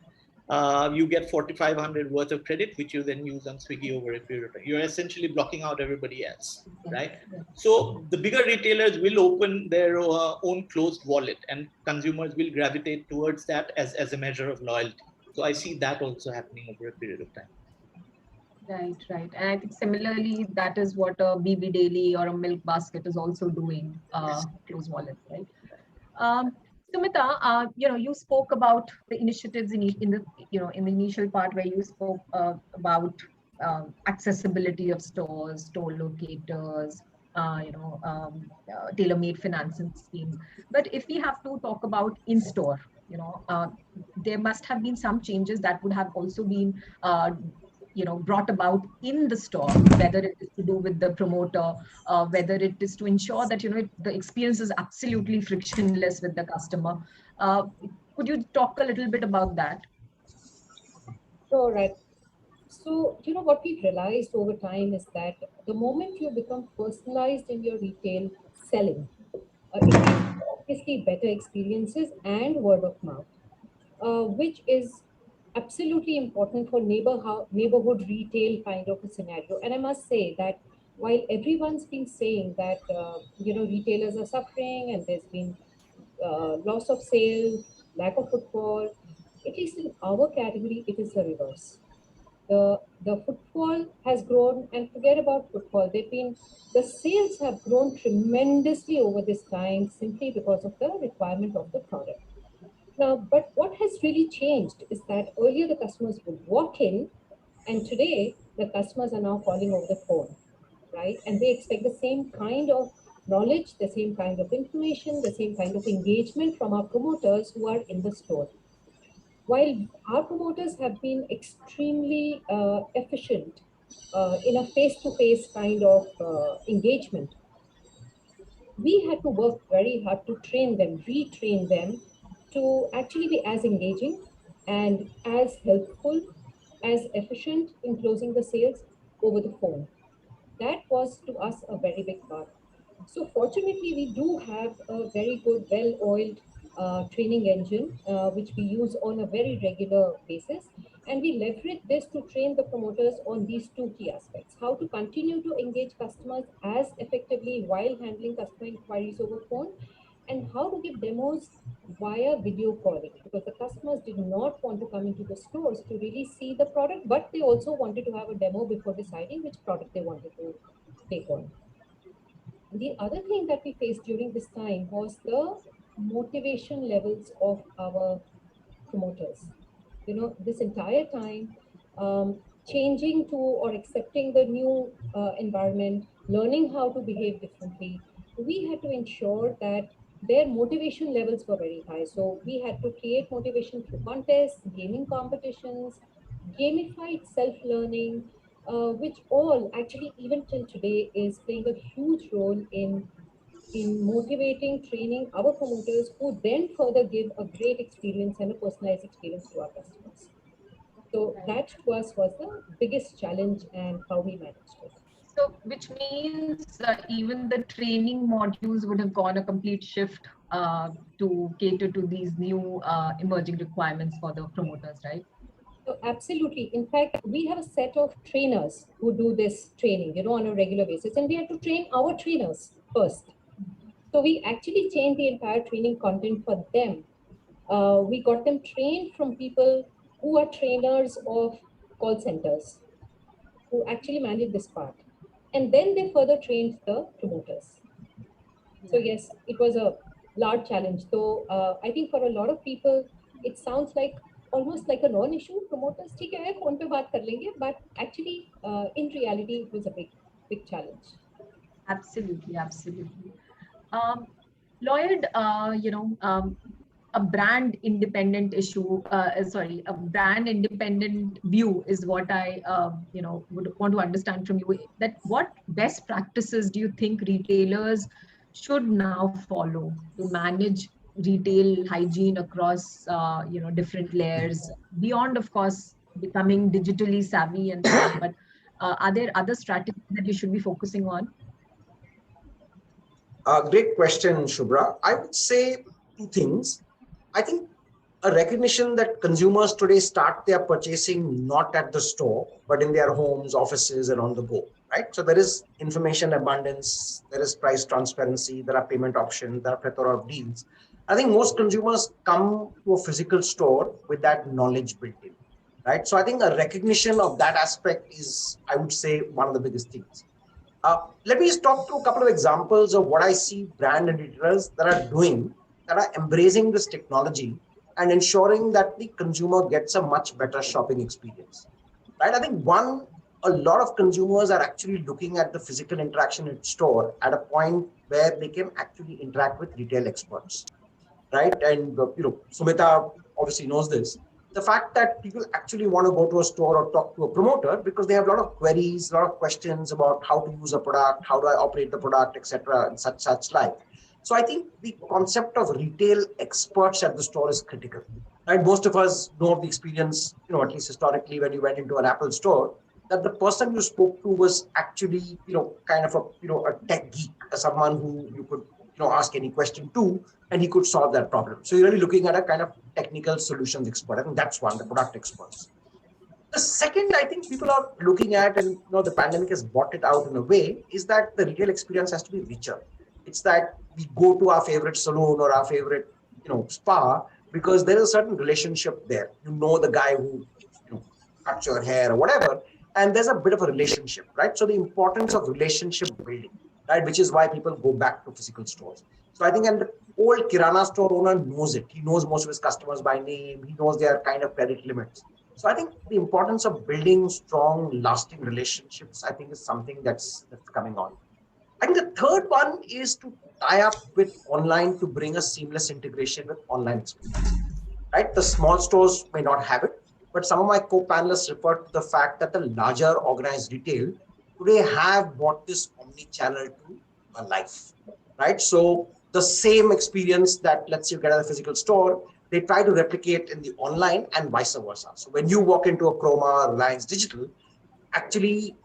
Speaker 4: you get 4,500 worth of credit, which you then use on Swiggy over a period of time. You're essentially blocking out everybody else, right? So the bigger retailers will open their own closed wallet, and consumers will gravitate towards that as a measure of loyalty. So I see that also happening over a period of time.
Speaker 1: Right, right. And I think similarly, that is what a BB Daily or a Milk Basket is also doing, close wallets, right? Sumita, you spoke about the initiatives in the in the initial part where you spoke about accessibility of stores, store locators, tailor-made financing schemes. But if we have to talk about in-store, there must have been some changes that would have also been brought about in the store, whether it is to do with the promoter, whether it is to ensure that the experience is absolutely frictionless with the customer. Could you talk a little bit about that?
Speaker 3: Sure, right. So, what we've realized over time is that the moment you become personalized in your retail selling, it leads to obviously better experiences and word of mouth, which is absolutely important for neighborhood retail kind of a scenario. And I must say that while everyone's been saying that, retailers are suffering and there's been loss of sale, lack of footfall, at least in our category, it is the reverse. The footfall has grown, and forget about footfall. The sales have grown tremendously over this time simply because of the requirement of the product. Now, but what has really changed is that earlier the customers would walk in, and today the customers are now calling over the phone, right? And they expect the same kind of knowledge, the same kind of information, the same kind of engagement from our promoters who are in the store. While our promoters have been extremely efficient in a face-to-face kind of engagement, we had to work very hard to train them, retrain them to actually be as engaging and as helpful, as efficient in closing the sales over the phone. That was to us a very big part. So fortunately, we do have a very good, well-oiled training engine, which we use on a very regular basis. And we leverage this to train the promoters on these two key aspects: how to continue to engage customers as effectively while handling customer inquiries over phone, and how to give demos via video calling, because the customers did not want to come into the stores to really see the product, but they also wanted to have a demo before deciding which product they wanted to take on. The other thing that we faced during this time was the motivation levels of our promoters. You know, this entire time, changing to or accepting the new environment, learning how to behave differently, we had to ensure that their motivation levels were very high. So we had to create motivation through contests, gaming competitions, gamified self-learning, which all actually even till today is playing a huge role in motivating, training our promoters, who then further give a great experience and a personalized experience to our customers. So that to us was the biggest challenge and how we managed it.
Speaker 1: So, which means even the training modules would have gone a complete shift to cater to these new emerging requirements for the promoters, right?
Speaker 3: So absolutely. In fact, we have a set of trainers who do this training, you know, on a regular basis, and we had to train our trainers first. So we actually changed the entire training content for them. We got them trained from people who are trainers of call centers, who actually manage this part. And then they further trained the promoters. So yes, it was a large challenge. So I think for a lot of people, it sounds like almost like a non-issue. Promoters, ठीक है, phone पे बात कर लेंगे, but actually, in reality, it was a big challenge.
Speaker 1: Absolutely, absolutely. Lloyd, a brand independent a brand independent view is what I, would want to understand from you. That what best practices do you think retailers should now follow to manage retail hygiene across, different layers beyond, of course, becoming digitally savvy and so on, but are there other strategies that you should be focusing on?
Speaker 2: Great question, Shubhra. I would say two things. I think a recognition that consumers today start their purchasing not at the store, but in their homes, offices, and on the go, right? So there is information abundance, there is price transparency, there are payment options, there are plethora of deals. I think most consumers come to a physical store with that knowledge built in, right? So I think a recognition of that aspect is, I would say, one of the biggest things. Let me just talk through a couple of examples of what I see brand and retailers that are doing, that are embracing this technology and ensuring that the consumer gets a much better shopping experience, right? I think a lot of consumers are actually looking at the physical interaction in store at a point where they can actually interact with retail experts, right? And Sumita obviously knows this. The fact that people actually want to go to a store or talk to a promoter because they have a lot of queries, a lot of questions about how to use a product, how do I operate the product, etc., and such like. So I think the concept of retail experts at the store is critical. Right? Most of us know of the experience, at least historically, when you went into an Apple store, that the person you spoke to was actually, kind of a tech geek, someone who you could, ask any question to, and he could solve that problem. So you're really looking at a kind of technical solutions expert. I think that's one, the product experts. The second, I think people are looking at, and the pandemic has brought it out in a way, is that the retail experience has to be richer. It's that we go to our favorite salon or our favorite, spa, because there is a certain relationship there. You know the guy who, cuts your hair or whatever, and there's a bit of a relationship, right? So the importance of relationship building, right, which is why people go back to physical stores. So I think, and the old Kirana store owner knows it. He knows most of his customers by name. He knows their kind of credit limits. So I think the importance of building strong, lasting relationships, I think, is something that's coming on. I think the third one is to tie up with online to bring a seamless integration with online experience, right? The small stores may not have it, but some of my co-panelists refer to the fact that the larger organized retail today have brought this omni-channel to life, right? So the same experience that, let's say, you get at a physical store, they try to replicate in the online and vice versa. So when you walk into a Chroma or Reliance Digital, actually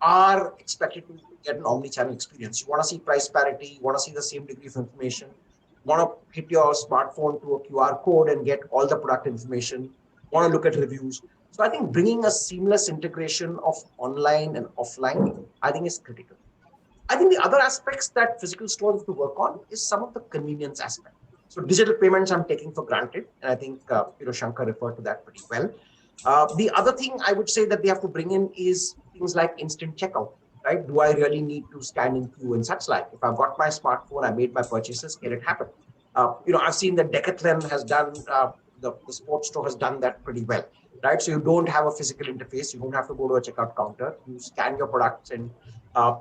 Speaker 2: are expected to get an omni-channel experience. You want to see price parity, you want to see the same degree of information, you want to hit your smartphone to a QR code and get all the product information, you want to look at reviews. So I think bringing a seamless integration of online and offline, I think is critical. I think the other aspects that physical stores have to work on is some of the convenience aspect. So digital payments I'm taking for granted, and I think Shankar referred to that pretty well. The other thing I would say that they have to bring in is things like instant checkout, right? Do I really need to stand in queue and such like? If I've got my smartphone, I made my purchases, get it happen. I've seen that Decathlon has done, the sports store has done that pretty well, right? So you don't have a physical interface. You don't have to go to a checkout counter. You scan your products and,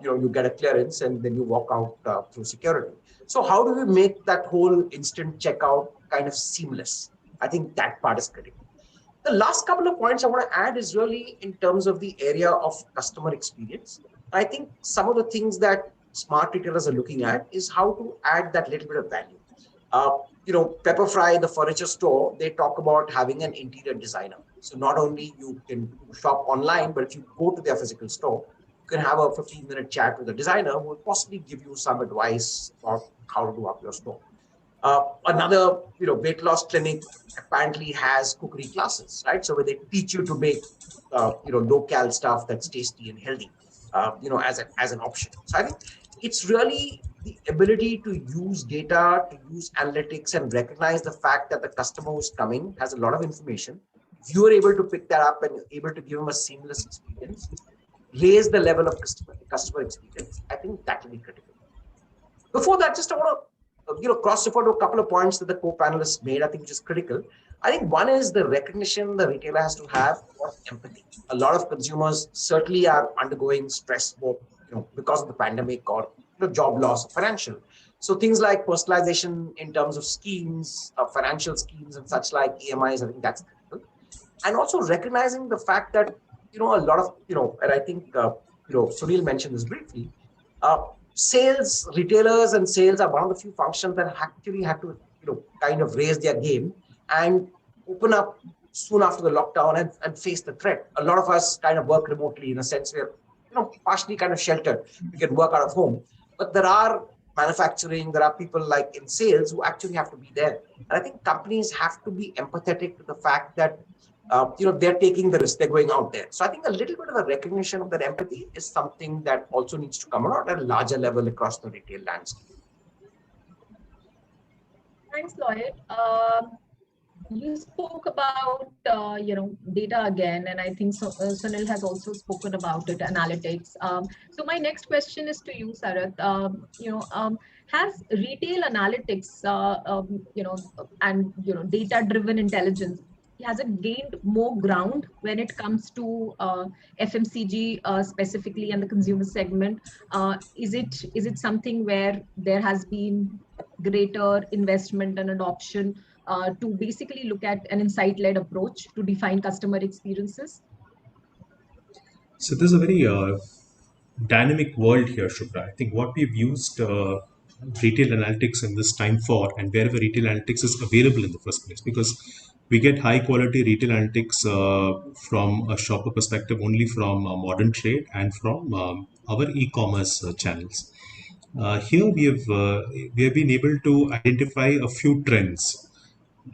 Speaker 2: you get a clearance and then you walk out through security. So how do we make that whole instant checkout kind of seamless? I think that part is critical. The last couple of points I want to add is really in terms of the area of customer experience. I think some of the things that smart retailers are looking at is how to add that little bit of value. Pepperfry, the furniture store, they talk about having an interior designer. So not only you can shop online, but if you go to their physical store, you can have a 15-minute chat with the designer who will possibly give you some advice about how to do up your store. Another, weight loss clinic apparently has cookery classes, right? So where they teach you to make, low-cal stuff that's tasty and healthy, as an option. So I think it's really the ability to use data, to use analytics and recognize the fact that the customer who's coming has a lot of information. If you are able to pick that up and able to give them a seamless experience, raise the level of customer experience, I think that will be critical. Before that, just I want to cross-refer to a couple of points that the co-panelists made, I think, which is critical. I think one is the recognition the retailer has to have of empathy. A lot of consumers certainly are undergoing stress, both because of the pandemic or job loss or financial. So things like personalization in terms of schemes, financial schemes and such like EMIs, I think that's critical. And also recognizing the fact that, a lot of, and I think, Sunil mentioned this briefly, sales, retailers and sales are one of the few functions that actually had to, kind of raise their game and open up soon after the lockdown and face the threat. A lot of us kind of work remotely in a sense where, partially kind of sheltered. We can work out of home. But there are manufacturing, there are people like in sales who actually have to be there. And I think companies have to be empathetic to the fact that, they're taking the risk, they're going out there. So I think a little bit of a recognition of that empathy is something that also needs to come out at a larger level across the retail landscape.
Speaker 1: Thanks, Lloyd. You spoke about, data again, and I think Sunil has also spoken about it, analytics. So my next question is to you, Sarath. Has retail analytics, and data-driven intelligence, has it gained more ground when it comes to FMCG specifically and the consumer segment? Is it something where there has been greater investment and adoption to basically look at an insight-led approach to define customer experiences?
Speaker 5: So there's a very dynamic world here, Shubhra. I think what we've used retail analytics in this time for, and wherever retail analytics is available in the first place, because we get high quality retail analytics from a shopper perspective only from modern trade and from our e-commerce channels. Here we have been able to identify a few trends.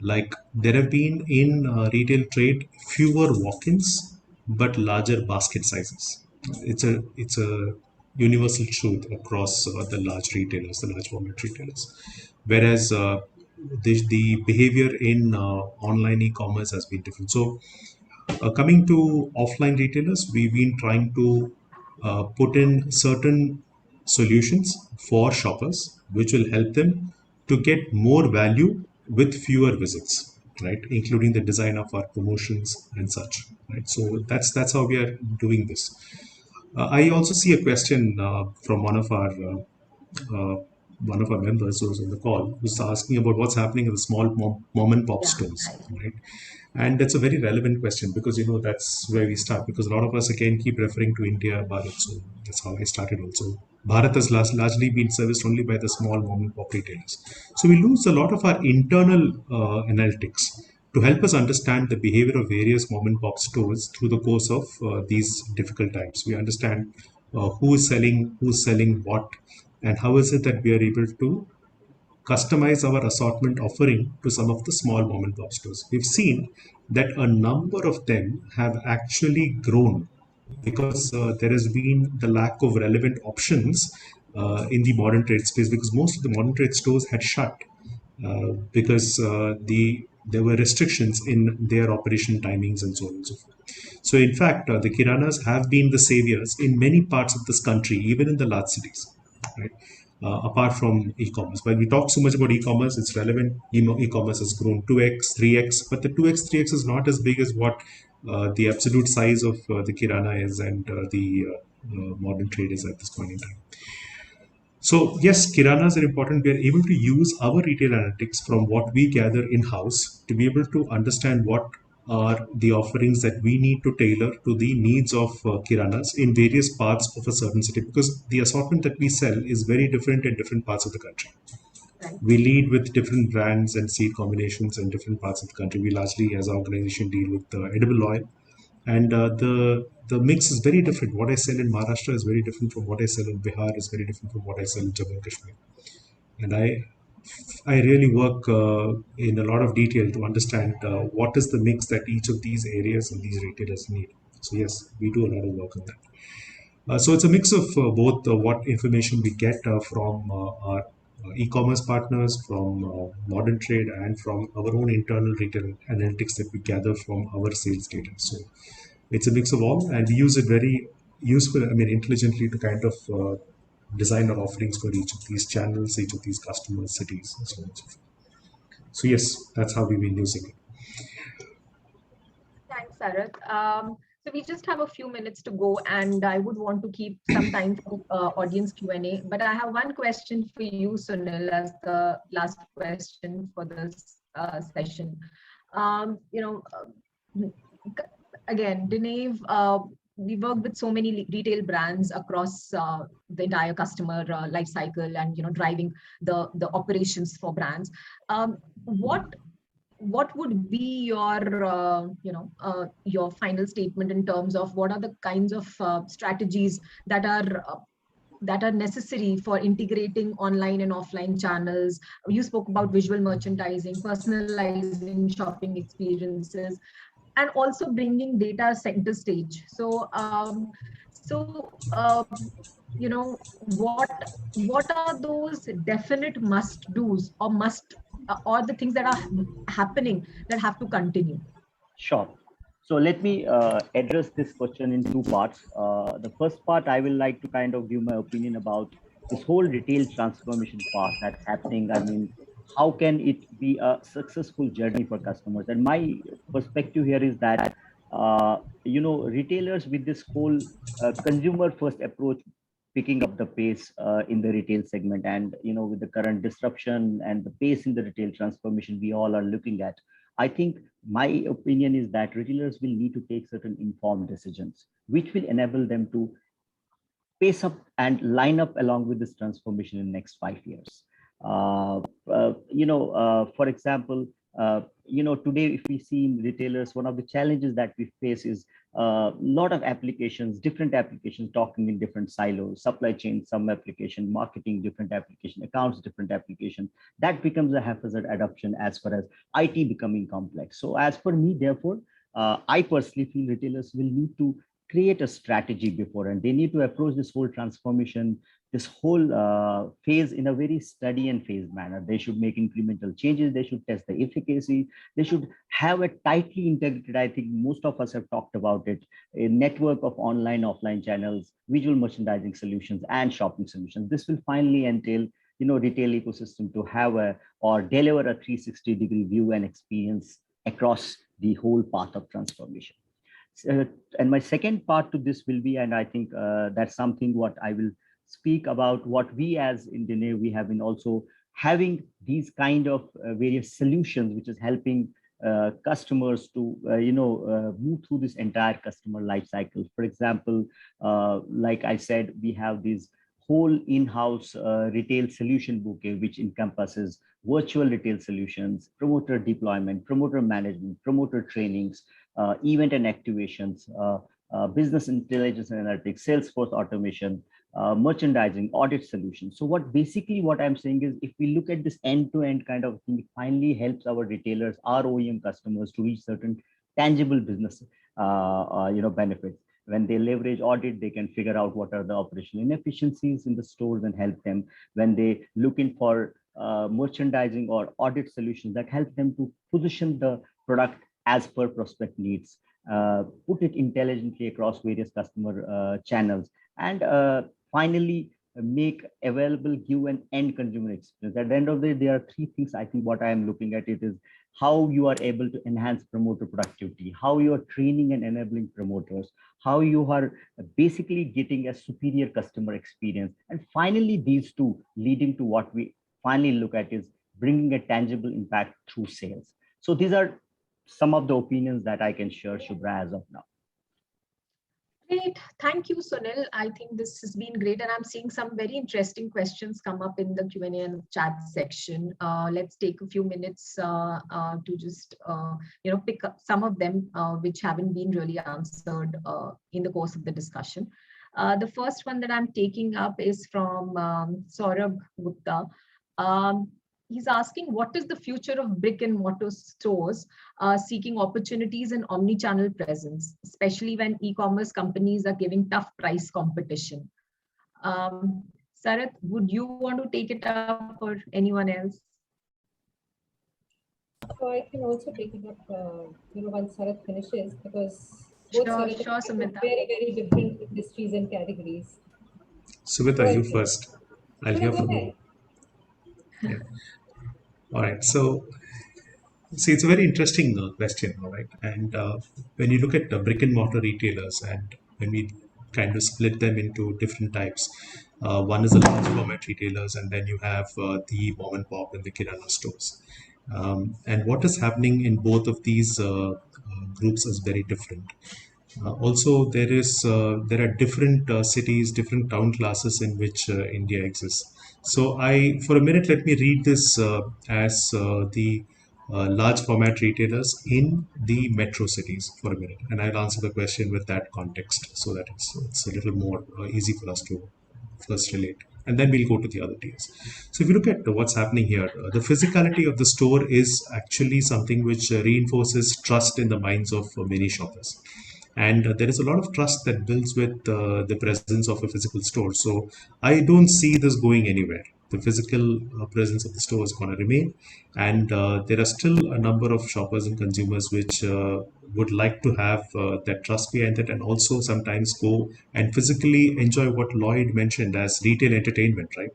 Speaker 5: Like there have been in retail trade fewer walk-ins but larger basket sizes. It's a universal truth across the large retailers, the large format retailers. Whereas the behavior in online e-commerce has been different. So coming to offline retailers, we've been trying to put in certain solutions for shoppers which will help them to get more value with fewer visits, right? Including the design of our promotions and such, right? So that's how we are doing this. I also see a question from one of our members who's on the call, who's asking about what's happening in the small mom and pop stores, right? And that's a very relevant question because that's where we start, because a lot of us again keep referring to India, Bharat. So that's how I started also. Bharat has largely been serviced only by the small mom and pop retailers. So we lose a lot of our internal analytics to help us understand the behavior of various mom and pop stores through the course of these difficult times. We understand who's selling what, and how is it that we are able to customize our assortment offering to some of the small mom and pop stores. We've seen that a number of them have actually grown because there has been the lack of relevant options in the modern trade space, because most of the modern trade stores had shut because there were restrictions in their operation timings and so on and so forth. So, in fact, the Kiranas have been the saviors in many parts of this country, even in the large cities, right? Apart from e-commerce. When we talk so much about e-commerce, it's relevant. E-commerce has grown 2x, 3x, but the 2x, 3x is not as big as what the absolute size of the Kirana is and the modern trade is at this point in time. So yes, Kiranas are important. We are able to use our retail analytics from what we gather in-house to be able to understand what are the offerings that we need to tailor to the needs of Kiranas in various parts of a certain city, because the assortment that we sell is very different in different parts of the country.
Speaker 1: Right.
Speaker 5: We lead with different brands and seed combinations in different parts of the country. We largely, as an organization, deal with edible oil, and the mix is very different. What I sell in Maharashtra is very different from what I sell in Bihar, is very different from what I sell in Jammu and Kashmir. And I really work in a lot of detail to understand what is the mix that each of these areas and these retailers need. So yes, we do a lot of work on that. So it's a mix of both what information we get from our e-commerce partners, from modern trade, and from our own internal retail analytics that we gather from our sales data. So it's a mix of all, and we use it very intelligently to kind of design our offerings for each of these channels, each of these customers, cities, and so on and so forth. So yes, that's how we've been using it.
Speaker 1: Thanks, Sarath. So we just have a few minutes to go, and I would want to keep some time for audience Q&A. But I have one question for you, Sunil, as the last question for this session. Again, Dinev, we work with so many retail brands across the entire customer life cycle, and driving the operations for brands. What would be your final statement in terms of what are the kinds of strategies that are necessary for integrating online and offline channels? You spoke about visual merchandising, personalizing shopping experiences, and also bringing data center stage. So what are those definite must-dos or the things that are happening that have to continue?
Speaker 6: Sure. So let me address this question in two parts. The first part, I will like to kind of give my opinion about this whole retail transformation path that's happening. I mean, how can it be a successful journey for customers? And my perspective here is that, retailers with this whole consumer first approach picking up the pace in the retail segment, and with the current disruption and the pace in the retail transformation we all are looking at, I think my opinion is that retailers will need to take certain informed decisions which will enable them to pace up and line up along with this transformation in the next 5 years. For example, today, if we see in retailers, one of the challenges that we face is a lot of applications, different applications talking in different silos, supply chain, some application, marketing, different application, accounts, different application. That becomes a haphazard adoption as far as IT becoming complex. So as for me, therefore, I personally feel retailers will need to create a strategy before, and they need to approach this whole transformation, this whole phase in a very steady and phased manner. They should make incremental changes. They should test the efficacy. They should have a tightly integrated, I think most of us have talked about it, a network of online, offline channels, visual merchandising solutions, and shopping solutions. This will finally entail, retail ecosystem to have or deliver a 360-degree view and experience across the whole path of transformation. And my second part to this will be, and I think that's something what I will speak about, what we as in Dinev, we have been also having these kind of various solutions, which is helping customers to, move through this entire customer life cycle. For example, like I said, we have these whole in-house retail solution bouquet, which encompasses virtual retail solutions, promoter deployment, promoter management, promoter trainings, event and activations, business intelligence and analytics, Salesforce automation, merchandising, audit solutions. So what I'm saying is, if we look at this end-to-end kind of thing, it finally helps our retailers, our OEM customers to reach certain tangible business benefits. When they leverage audit, they can figure out what are the operational inefficiencies in the stores and help them. When they look in for merchandising or audit solutions that help them to position the product as per prospect needs, put it intelligently across various customer channels, and finally make available, give an end consumer experience. At the end of the day, there are three things. I think what I am looking at it is how you are able to enhance promoter productivity, how you are training and enabling promoters, how you are basically getting a superior customer experience. And finally, these two leading to what we finally look at is bringing a tangible impact through sales. So these are some of the opinions that I can share, Shubhra, as of now.
Speaker 1: Great. Thank you, Sunil. I think this has been great. And I'm seeing some very interesting questions come up in the Q&A and chat section. Let's take a few minutes to just, pick up some of them which haven't been really answered in the course of the discussion. The first one that I'm taking up is from Saurabh Gupta. He's asking, what is the future of brick and mortar stores seeking opportunities in omni-channel presence, especially when e-commerce companies are giving tough price competition? Sarath, would you want to take it up, or anyone else?
Speaker 3: So I can also take it up, once Sarath finishes, because both Sarath
Speaker 1: Sure, Sumita.
Speaker 3: very, very different industries and categories.
Speaker 5: Sumita, you first. I'll hear from you. Yeah. All right. So, see, it's a very interesting question, all right? And when you look at brick and mortar retailers, and when we kind of split them into different types, one is the large format retailers, and then you have the mom and pop and the kirana stores. And what is happening in both of these groups is very different. Also, there are different cities, different town classes in which India exists. So, for a minute, let me read this as the large format retailers in the metro cities for a minute, and I'll answer the question with that context so that it's a little more easy for us to first relate, and then we'll go to the other tiers. So if you look at what's happening here, the physicality of the store is actually something which reinforces trust in the minds of many shoppers. And there is a lot of trust that builds with the presence of a physical store. So I don't see this going anywhere. The physical presence of the store is going to remain, and there are still a number of shoppers and consumers which would like to have that trust behind it, and also sometimes go and physically enjoy what Lloyd mentioned as retail entertainment, right?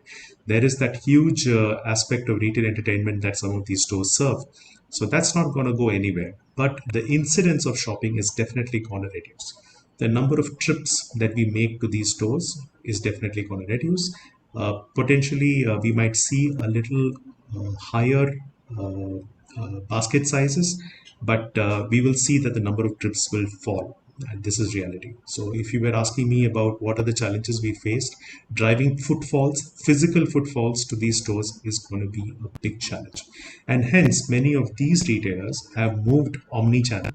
Speaker 5: There is that huge aspect of retail entertainment that some of these stores serve. So that's not going to go anywhere. But the incidence of shopping is definitely going to reduce. The number of trips that we make to these stores is definitely going to reduce. Potentially, we might see a little higher basket sizes, but we will see that the number of trips will fall. And this is reality. So if you were asking me about what are the challenges we faced, driving footfalls, physical footfalls to these stores is going to be a big challenge. And hence, many of these retailers have moved omni-channel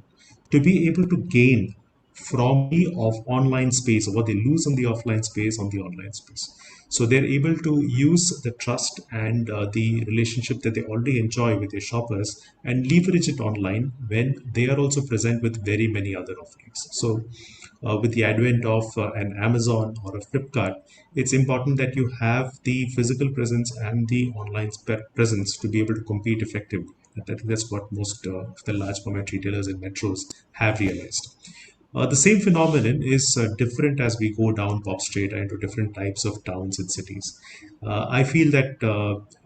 Speaker 5: to be able to gain from the online space, or what they lose on the offline space on the online space. So they're able to use the trust and the relationship that they already enjoy with their shoppers and leverage it online when they are also present with very many other offerings. So with the advent of an Amazon or a Flipkart, it's important that you have the physical presence and the online presence to be able to compete effectively. That's what most of the large format retailers in metros have realized. The same phenomenon is different as we go down pop strata into different types of towns and cities. I feel that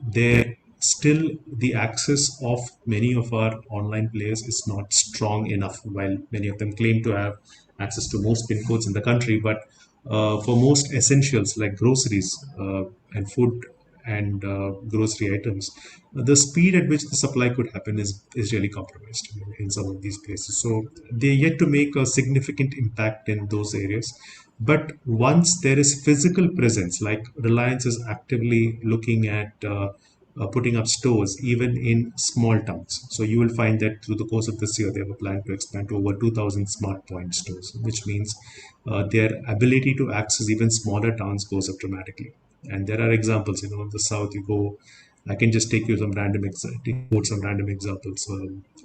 Speaker 5: there still the access of many of our online players is not strong enough, while many of them claim to have access to most pin codes in the country. But for most essentials like groceries and food and grocery items, the speed at which the supply could happen is really compromised in some of these places. So they're yet to make a significant impact in those areas. But once there is physical presence, like Reliance is actively looking at putting up stores even in small towns. So you will find that through the course of this year, they have a plan to expand to over 2,000 smart point stores, which means their ability to access even smaller towns goes up dramatically. And there are examples, in the south, you go, I can just take you some random examples.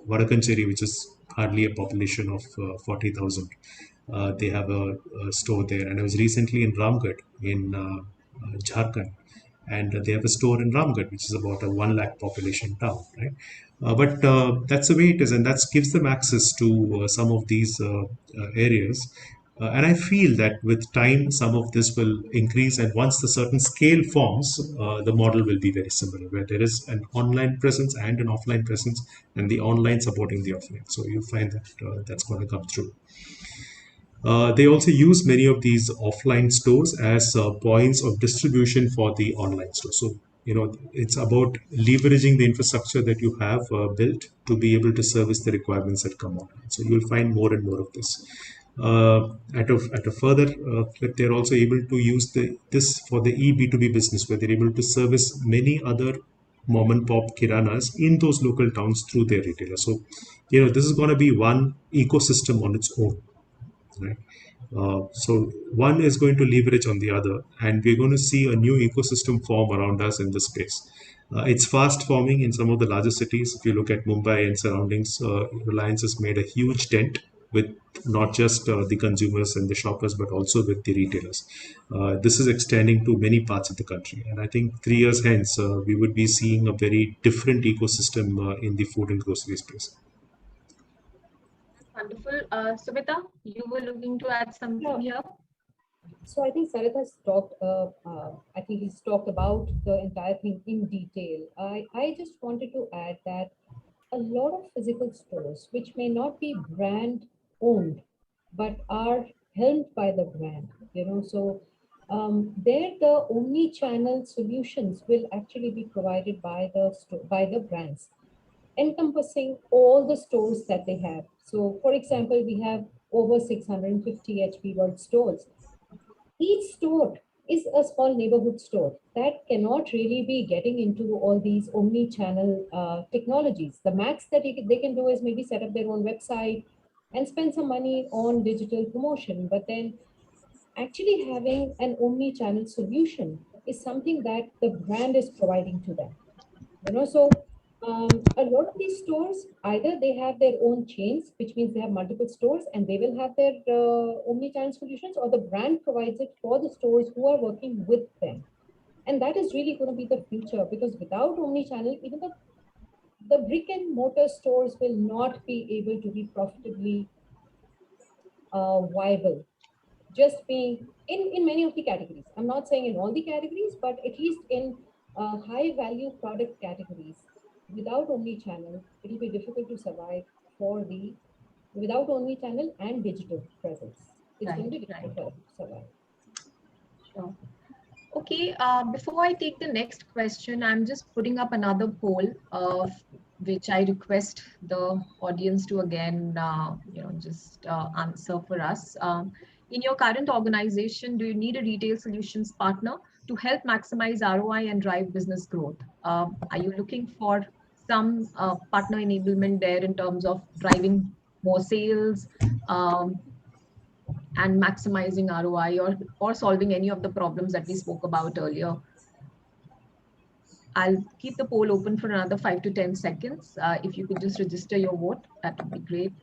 Speaker 5: Vadakancheri, which is hardly a population of 40,000, they have a store there. And I was recently in Ramgarh in Jharkhand, and they have a store in Ramgarh, which is about a 1 lakh population town, right? But that's the way it is, and that gives them access to some of these areas. And I feel that with time, some of this will increase, and once the certain scale forms, the model will be very similar, where there is an online presence and an offline presence, and the online supporting the offline. So you find that that's going to come through. They also use many of these offline stores as points of distribution for the online store. So, it's about leveraging the infrastructure that you have built to be able to service the requirements that come online. So you'll find more and more of this. At a further clip, they're also able to use this for the eB2B business, where they're able to service many other mom and pop kiranas in those local towns through their retailers. So, this is going to be one ecosystem on its own, right? So one is going to leverage on the other, and we're going to see a new ecosystem form around us in this space. It's fast forming in some of the larger cities. If you look at Mumbai and surroundings, Reliance has made a huge dent with not just the consumers and the shoppers, but also with the retailers. This is extending to many parts of the country, and I think 3 years hence, we would be seeing a very different ecosystem in the food and grocery space.
Speaker 1: Wonderful. Sumita, you were looking to add something here?
Speaker 3: So I think Sarit has talked, I think he's talked about the entire thing in detail. I just wanted to add that a lot of physical stores, which may not be brand owned, but are helmed by the brand, so there the omni-channel solutions will actually be provided by the brands, encompassing all the stores that they have. So for example, we have over 650 HP World stores. Each store is a small neighborhood store that cannot really be getting into all these omni-channel technologies. The max that they can do is maybe set up their own website and spend some money on digital promotion. But then actually having an omni-channel solution is something that the brand is providing to them. So a lot of these stores, either they have their own chains, which means they have multiple stores and they will have their omni-channel solutions, or the brand provides it for the stores who are working with them. And that is really going to be the future, because without omni-channel, even the brick and mortar stores will not be able to be profitably viable. Just being in many of the categories. I'm not saying in all the categories, but at least in high value product categories. Without omni-channel, it will be difficult to survive without omni-channel and digital presence. It's going to be difficult to survive.
Speaker 1: Sure. Okay, before I take the next question, I'm just putting up another poll, which I request the audience to again, just answer for us. In your current organization, do you need a retail solutions partner to help maximize ROI and drive business growth? Are you looking for some partner enablement there in terms of driving more sales and maximizing ROI, or solving any of the problems that we spoke about earlier? I'll keep the poll open for another 5 to 10 seconds. If you could just register your vote, that would be great.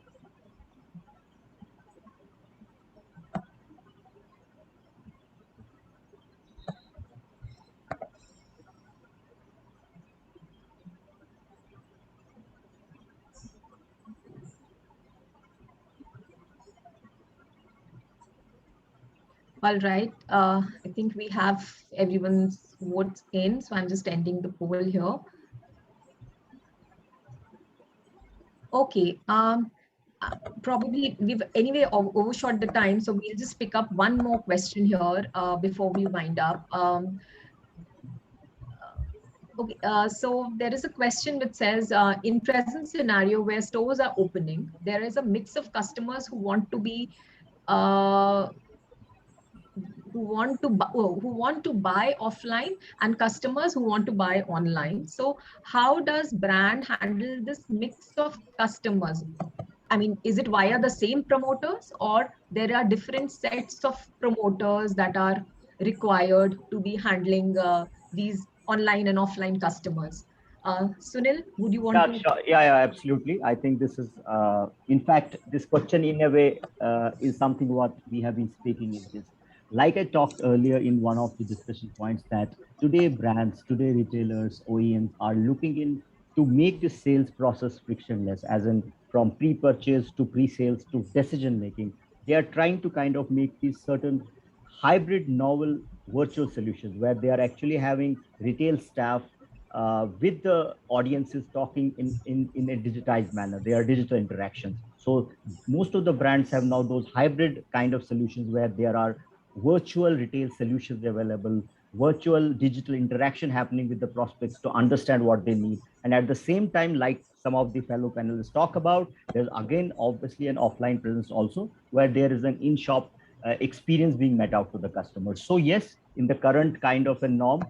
Speaker 1: All right, I think we have everyone's votes in, so I'm just ending the poll here. Okay, probably we've anyway overshot the time, so we'll just pick up one more question here before we wind up. Okay, so there is a question which says, in present scenario where stores are opening, there is a mix of customers who want to be who want to buy offline and customers who want to buy online. So how does brand handle this mix of customers? I mean, is it via the same promoters, or there are different sets of promoters that are required to be handling these online and offline customers? Sunil, would you want
Speaker 6: Yeah,
Speaker 1: to?
Speaker 6: sure. Yeah, absolutely. I think this is, in fact, this question in a way is something what we have been speaking in this. Like I talked earlier in one of the discussion points, that today brands, today retailers, OEMs are looking in to make the sales process frictionless, as in from pre-purchase to pre-sales to decision making. They are trying to kind of make these certain hybrid novel virtual solutions where they are actually having retail staff with the audiences talking in a digitized manner. They are digital interactions. So most of the brands have now those hybrid kind of solutions where there are virtual retail solutions available, virtual digital interaction happening with the prospects to understand what they need. And at the same time, like some of the fellow panelists talk about, there's again, obviously an offline presence also, where there is an in-shop experience being met out to the customers. So yes, in the current kind of a norm,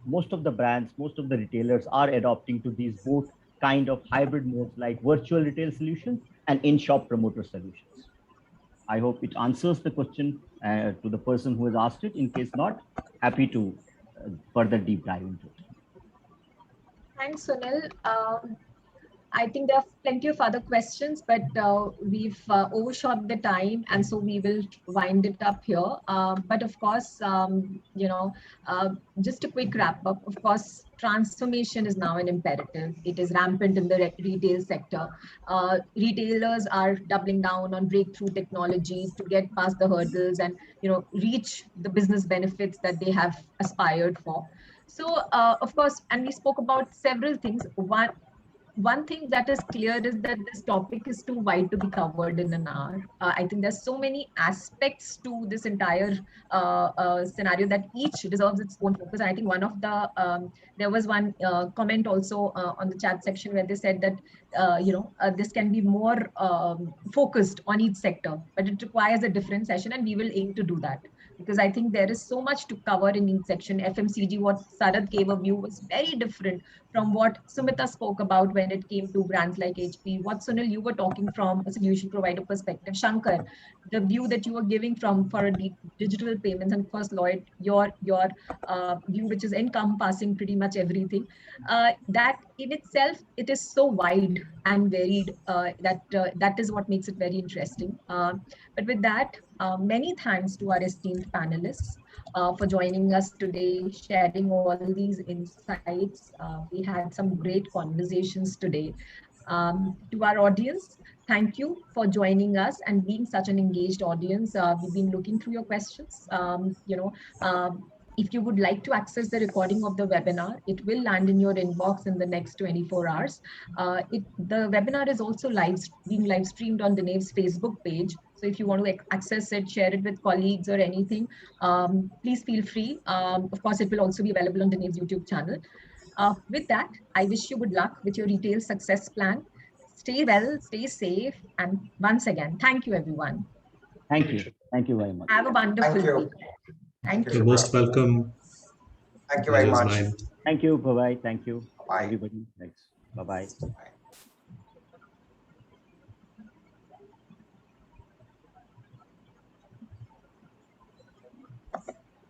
Speaker 6: most of the brands, most of the retailers are adopting to these both kind of hybrid modes like virtual retail solutions and in-shop promoter solutions. I hope it answers the question to the person who has asked it. In case not, happy to further deep dive into it.
Speaker 1: Thanks, Sunil. I think there are plenty of other questions, but we've overshot the time, and so we will wind it up here. But of course, just a quick wrap up. Of course, transformation is now an imperative. It is rampant in the retail sector. Retailers are doubling down on breakthrough technologies to get past the hurdles and reach the business benefits that they have aspired for. So, of course, and we spoke about several things. One thing that is clear is that this topic is too wide to be covered in an hour. I think there's so many aspects to this entire scenario that each deserves its own focus. I think one of the, there was one comment also on the chat section where they said that, this can be more focused on each sector, but it requires a different session, and we will aim to do that. Because I think there is so much to cover in each section. FMCG, what Sarath gave a view was very different from what Sumita spoke about when it came to brands like HP. What Sunil, you were talking from a solution provider perspective. Shankar, the view that you were giving for digital payments, and of course, Lloyd, your view, which is encompassing pretty much everything. That in itself, it is so wide and varied that is what makes it very interesting. But with that, many thanks to our esteemed panelists for joining us today, sharing all these insights. We had some great conversations today. To our audience, thank you for joining us and being such an engaged audience. We've been looking through your questions. If you would like to access the recording of the webinar, it will land in your inbox in the next 24 hours. The webinar is also being live streamed on Dineiv's Facebook page. So if you want to access it, share it with colleagues or anything, please feel free. Of course, it will also be available on Dineiv's YouTube channel. With that, I wish you good luck with your retail success plan. Stay well, stay safe, and once again, thank you, everyone.
Speaker 6: Thank you. Thank you very much.
Speaker 1: Have a wonderful week. Thank you.
Speaker 5: You're most welcome.
Speaker 2: Thank you very much.
Speaker 6: Thank you. Bye-bye. Thank you,
Speaker 2: Bye.
Speaker 6: everybody. Thanks. Bye-bye.
Speaker 2: Bye.